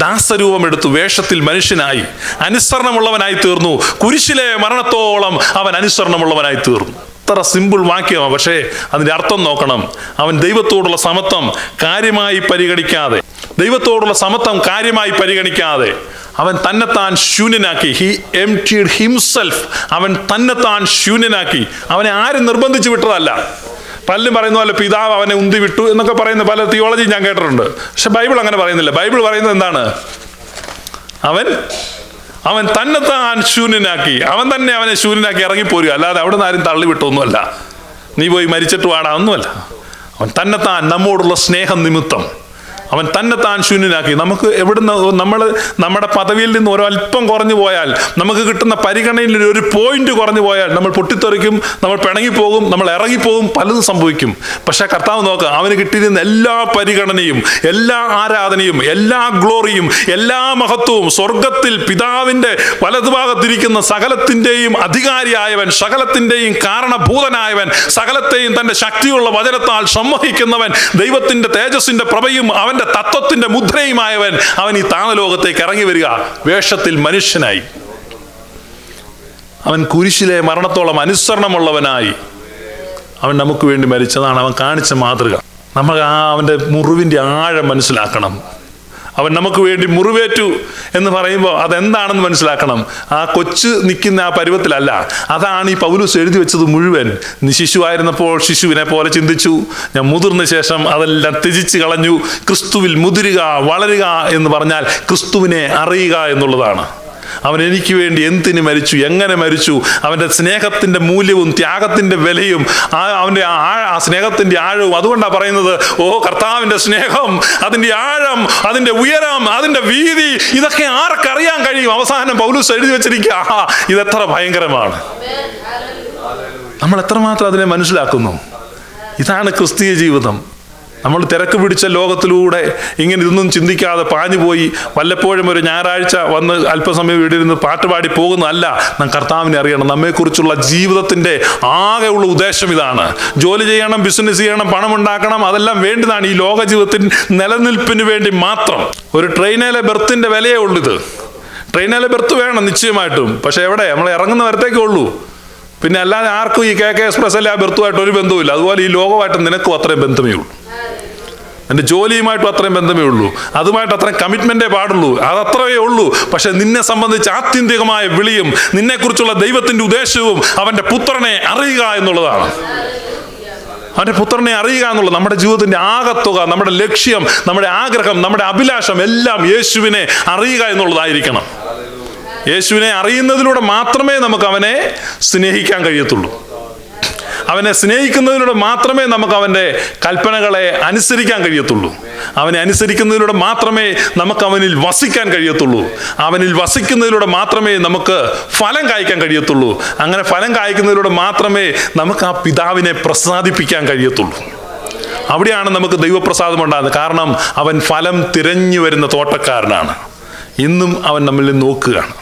S1: ദാസരൂപമെടുത്തു വേഷത്തിൽ മനുഷ്യനായി അനുസരണമുള്ളവനായി തീർന്നു. കുരിശിലെ മരണത്തോളം അവൻ അനുസരണമുള്ളവനായി തീർന്നു. അത്ര സിമ്പിൾ വാക്യമാണ്, പക്ഷേ അതിൻ്റെ അർത്ഥം നോക്കണം. അവൻ ദൈവത്തോടുള്ള സമത്വം കാര്യമായി പരിഗണിക്കാതെ അവൻ തന്നെത്താൻ ശൂന്യനാക്കി. He emptied himself. അവൻ തന്നെത്താൻ ശൂന്യനാക്കി. അവനെ ആരും നിർബന്ധിച്ച് വിട്ടതല്ല. പലരും പറയുന്ന പോലെ പിതാവ് അവനെ ഉന്തി വിട്ടു എന്നൊക്കെ പറയുന്ന പല തിയോളജി ഞാൻ കേട്ടിട്ടുണ്ട്. പക്ഷെ ബൈബിൾ അങ്ങനെ പറയുന്നില്ല. ബൈബിൾ പറയുന്നത് എന്താണ്? അവൻ തന്നെത്താൻ ശൂന്യനാക്കി. അവൻ തന്നെ അവനെ ശൂന്യനാക്കി ഇറങ്ങിപ്പോരുക. അല്ലാതെ അവിടെ നിന്ന് ആരും തള്ളിവിട്ടൊന്നുമല്ല, നീ പോയി മരിച്ചിട്ട് വാടാ ഒന്നുമല്ല. അവൻ തന്നെത്താൻ നമ്മോടുള്ള സ്നേഹം നിമിത്തം അവൻ തന്നെത്താൻ ശൂന്യനാക്കി. നമുക്ക് എവിടുന്ന് നമ്മുടെ പദവിയിൽ നിന്ന് ഒരല്പം കുറഞ്ഞു പോയാൽ, നമുക്ക് കിട്ടുന്ന പരിഗണനയിൽ ഒരു പോയിന്റ് കുറഞ്ഞു പോയാൽ നമ്മൾ പൊട്ടിത്തെറിക്കും, നമ്മൾ പിണങ്ങിപ്പോകും, നമ്മൾ ഇറങ്ങിപ്പോകും, പലതും സംഭവിക്കും. പക്ഷെ കർത്താവ് നോക്കുക, അവന് കിട്ടിയിരുന്ന എല്ലാ പരിഗണനയും, എല്ലാ ആരാധനയും, എല്ലാ ഗ്ലോറിയും, എല്ലാ മഹത്വവും സ്വർഗത്തിൽ പിതാവിൻ്റെ വലതുഭാഗത്തിരിക്കുന്ന സകലത്തിൻ്റെയും അധികാരിയായവൻ, സകലത്തിൻ്റെയും കാരണഭൂതനായവൻ, സകലത്തെയും തൻ്റെ ശക്തിയുള്ള വചനത്താൽ സംവഹിക്കുന്നവൻ, ദൈവത്തിൻ്റെ തേജസ്സിൻ്റെ പ്രഭയും അവൻ്റെ തത്വത്തിന്റെ മുദ്രയുമായവൻ, അവൻ ഈ താണലോകത്തേക്ക് ഇറങ്ങി വരിക വേഷത്തിൽ മനുഷ്യനായി. അവൻ കുരിശിലെ മരണത്തോളം അനുസരണമുള്ളവനായി അവൻ നമുക്ക് വേണ്ടി മരിച്ചതാണ് അവൻ കാണിച്ച മാതൃക. നമ്മൾ അവൻ്റെ മുറിവിൻ്റെ ആഴം മനസ്സിലാക്കണം. അവൻ നമുക്ക് വേണ്ടി മുറിവേറ്റു എന്ന് പറയുമ്പോൾ അതെന്താണെന്ന് മനസ്സിലാക്കണം. ആ കൊച്ചു നിൽക്കുന്ന ആ പരുവത്തിലല്ല. അതാണ് ഈ പൗലോസ് എഴുതി വെച്ചത് മുഴുവൻ. നീ ശിശുവായിരുന്നപ്പോൾ ശിശുവിനെ പോലെ ചിന്തിച്ചു, ഞാൻ മുതിർന്ന ശേഷം അതെല്ലാം ത്യജിച്ച് കളഞ്ഞു. ക്രിസ്തുവിൽ മുതിരുക, വളരുക എന്ന് പറഞ്ഞാൽ ക്രിസ്തുവിനെ അറിയുക എന്നുള്ളതാണ്. അവൻ എനിക്ക് വേണ്ടി എന്തിന് മരിച്ചു, എങ്ങനെ മരിച്ചു, അവൻ്റെ സ്നേഹത്തിൻ്റെ മൂല്യവും ത്യാഗത്തിൻ്റെ വിലയും അവൻ്റെ ആ സ്നേഹത്തിൻ്റെ ആഴവും. അതുകൊണ്ടാണ് പറയുന്നത്, ഓ കർത്താവിൻ്റെ സ്നേഹം, അതിൻ്റെ ആഴം, അതിൻ്റെ ഉയരം, അതിൻ്റെ വീതി, ഇതൊക്കെ ആർക്കറിയാൻ കഴിയും? അവസാനം പൗലോസ് എഴുതി വെച്ചിരിക്കുക, ഇതെത്ര ഭയങ്കരമാണ്. നമ്മൾ എത്രമാത്രം അതിനെ മനസ്സിലാക്കുന്നു. ഇതാണ് ക്രിസ്തീയ ജീവിതം. നമ്മൾ തിരക്ക് പിടിച്ച ലോകത്തിലൂടെ ഇങ്ങനെ ഇതൊന്നും ചിന്തിക്കാതെ പാഞ്ഞുപോയി വല്ലപ്പോഴും ഒരു ഞായറാഴ്ച വന്ന് അല്പസമയം വീടിരുന്ന് പാട്ടുപാടി പോകുന്നതല്ല. നാം കർത്താവിനെ അറിയണം. നമ്മെക്കുറിച്ചുള്ള ജീവിതത്തിൻ്റെ ആകെയുള്ള ഉദ്ദേശം ഇതാണ്. ജോലി ചെയ്യണം, ബിസിനസ് ചെയ്യണം, പണം ഉണ്ടാക്കണം, അതെല്ലാം വേണ്ടതാണ് ഈ ലോക ജീവിതത്തിന് നിലനിൽപ്പിന് വേണ്ടി മാത്രം. ഒരു ട്രെയിനിലെ ബെർത്തിൻ്റെ വിലയേ ഉള്ളിത്. ട്രെയിനിലെ ബെർത്ത് വേണം നിശ്ചയമായിട്ടും, പക്ഷെ എവിടെ നമ്മൾ ഇറങ്ങുന്ന വരത്തേക്കേ ഉള്ളൂ. പിന്നെ അല്ലാതെ ആർക്കും ഈ KK എക്സ്പ്രസ് അല്ലെ ആ ബെർത്തുമായിട്ട് ഒരു ബന്ധവുമില്ല. അതുപോലെ ഈ ലോകമായിട്ട് നിനക്കും അത്രയും ബന്ധമേ ഉള്ളൂ. എൻ്റെ ജോലിയുമായിട്ടും അത്രയും ബന്ധമേ ഉള്ളൂ, അതുമായിട്ട് അത്രയും കമ്മിറ്റ്മെൻറ്റേ പാടുള്ളൂ, അതത്രയേ ഉള്ളൂ. പക്ഷെ നിന്നെ സംബന്ധിച്ച് ആത്യന്തികമായ വിളിയും നിന്നെക്കുറിച്ചുള്ള ദൈവത്തിൻ്റെ ഉദ്ദേശവും അവൻ്റെ പുത്രനെ അറിയുക എന്നുള്ളതാണ്. അവൻ്റെ പുത്രനെ അറിയുക എന്നുള്ളത് നമ്മുടെ ജീവിതത്തിൻ്റെ ആകത്തുക, നമ്മുടെ ലക്ഷ്യം, നമ്മുടെ ആഗ്രഹം, നമ്മുടെ അഭിലാഷം എല്ലാം യേശുവിനെ അറിയുക എന്നുള്ളതായിരിക്കണം. യേശുവിനെ അറിയുന്നതിലൂടെ മാത്രമേ നമുക്ക് അവനെ സ്നേഹിക്കാൻ കഴിയത്തുള്ളൂ. അവനെ സ്നേഹിക്കുന്നതിലൂടെ മാത്രമേ നമുക്ക് അവൻ്റെ കൽപ്പനകളെ അനുസരിക്കാൻ കഴിയത്തുള്ളൂ. അവനെ അനുസരിക്കുന്നതിലൂടെ മാത്രമേ നമുക്ക് അവനിൽ വസിക്കാൻ കഴിയത്തുള്ളൂ. അവനിൽ വസിക്കുന്നതിലൂടെ മാത്രമേ നമുക്ക് ഫലം കായ്ക്കാൻ കഴിയത്തുള്ളൂ. അങ്ങനെ ഫലം കായ്ക്കുന്നതിലൂടെ മാത്രമേ നമുക്ക് ആ പിതാവിനെ പ്രസാദിപ്പിക്കാൻ കഴിയത്തുള്ളൂ. അവിടെയാണ് നമുക്ക് ദൈവപ്രസാദം ഉണ്ടാകുന്നത്. കാരണം അവൻ ഫലം തിരഞ്ഞു വരുന്ന തോട്ടക്കാരനാണ്. ഇന്നും അവൻ നമ്മളിൽ നോക്കുകയാണ്.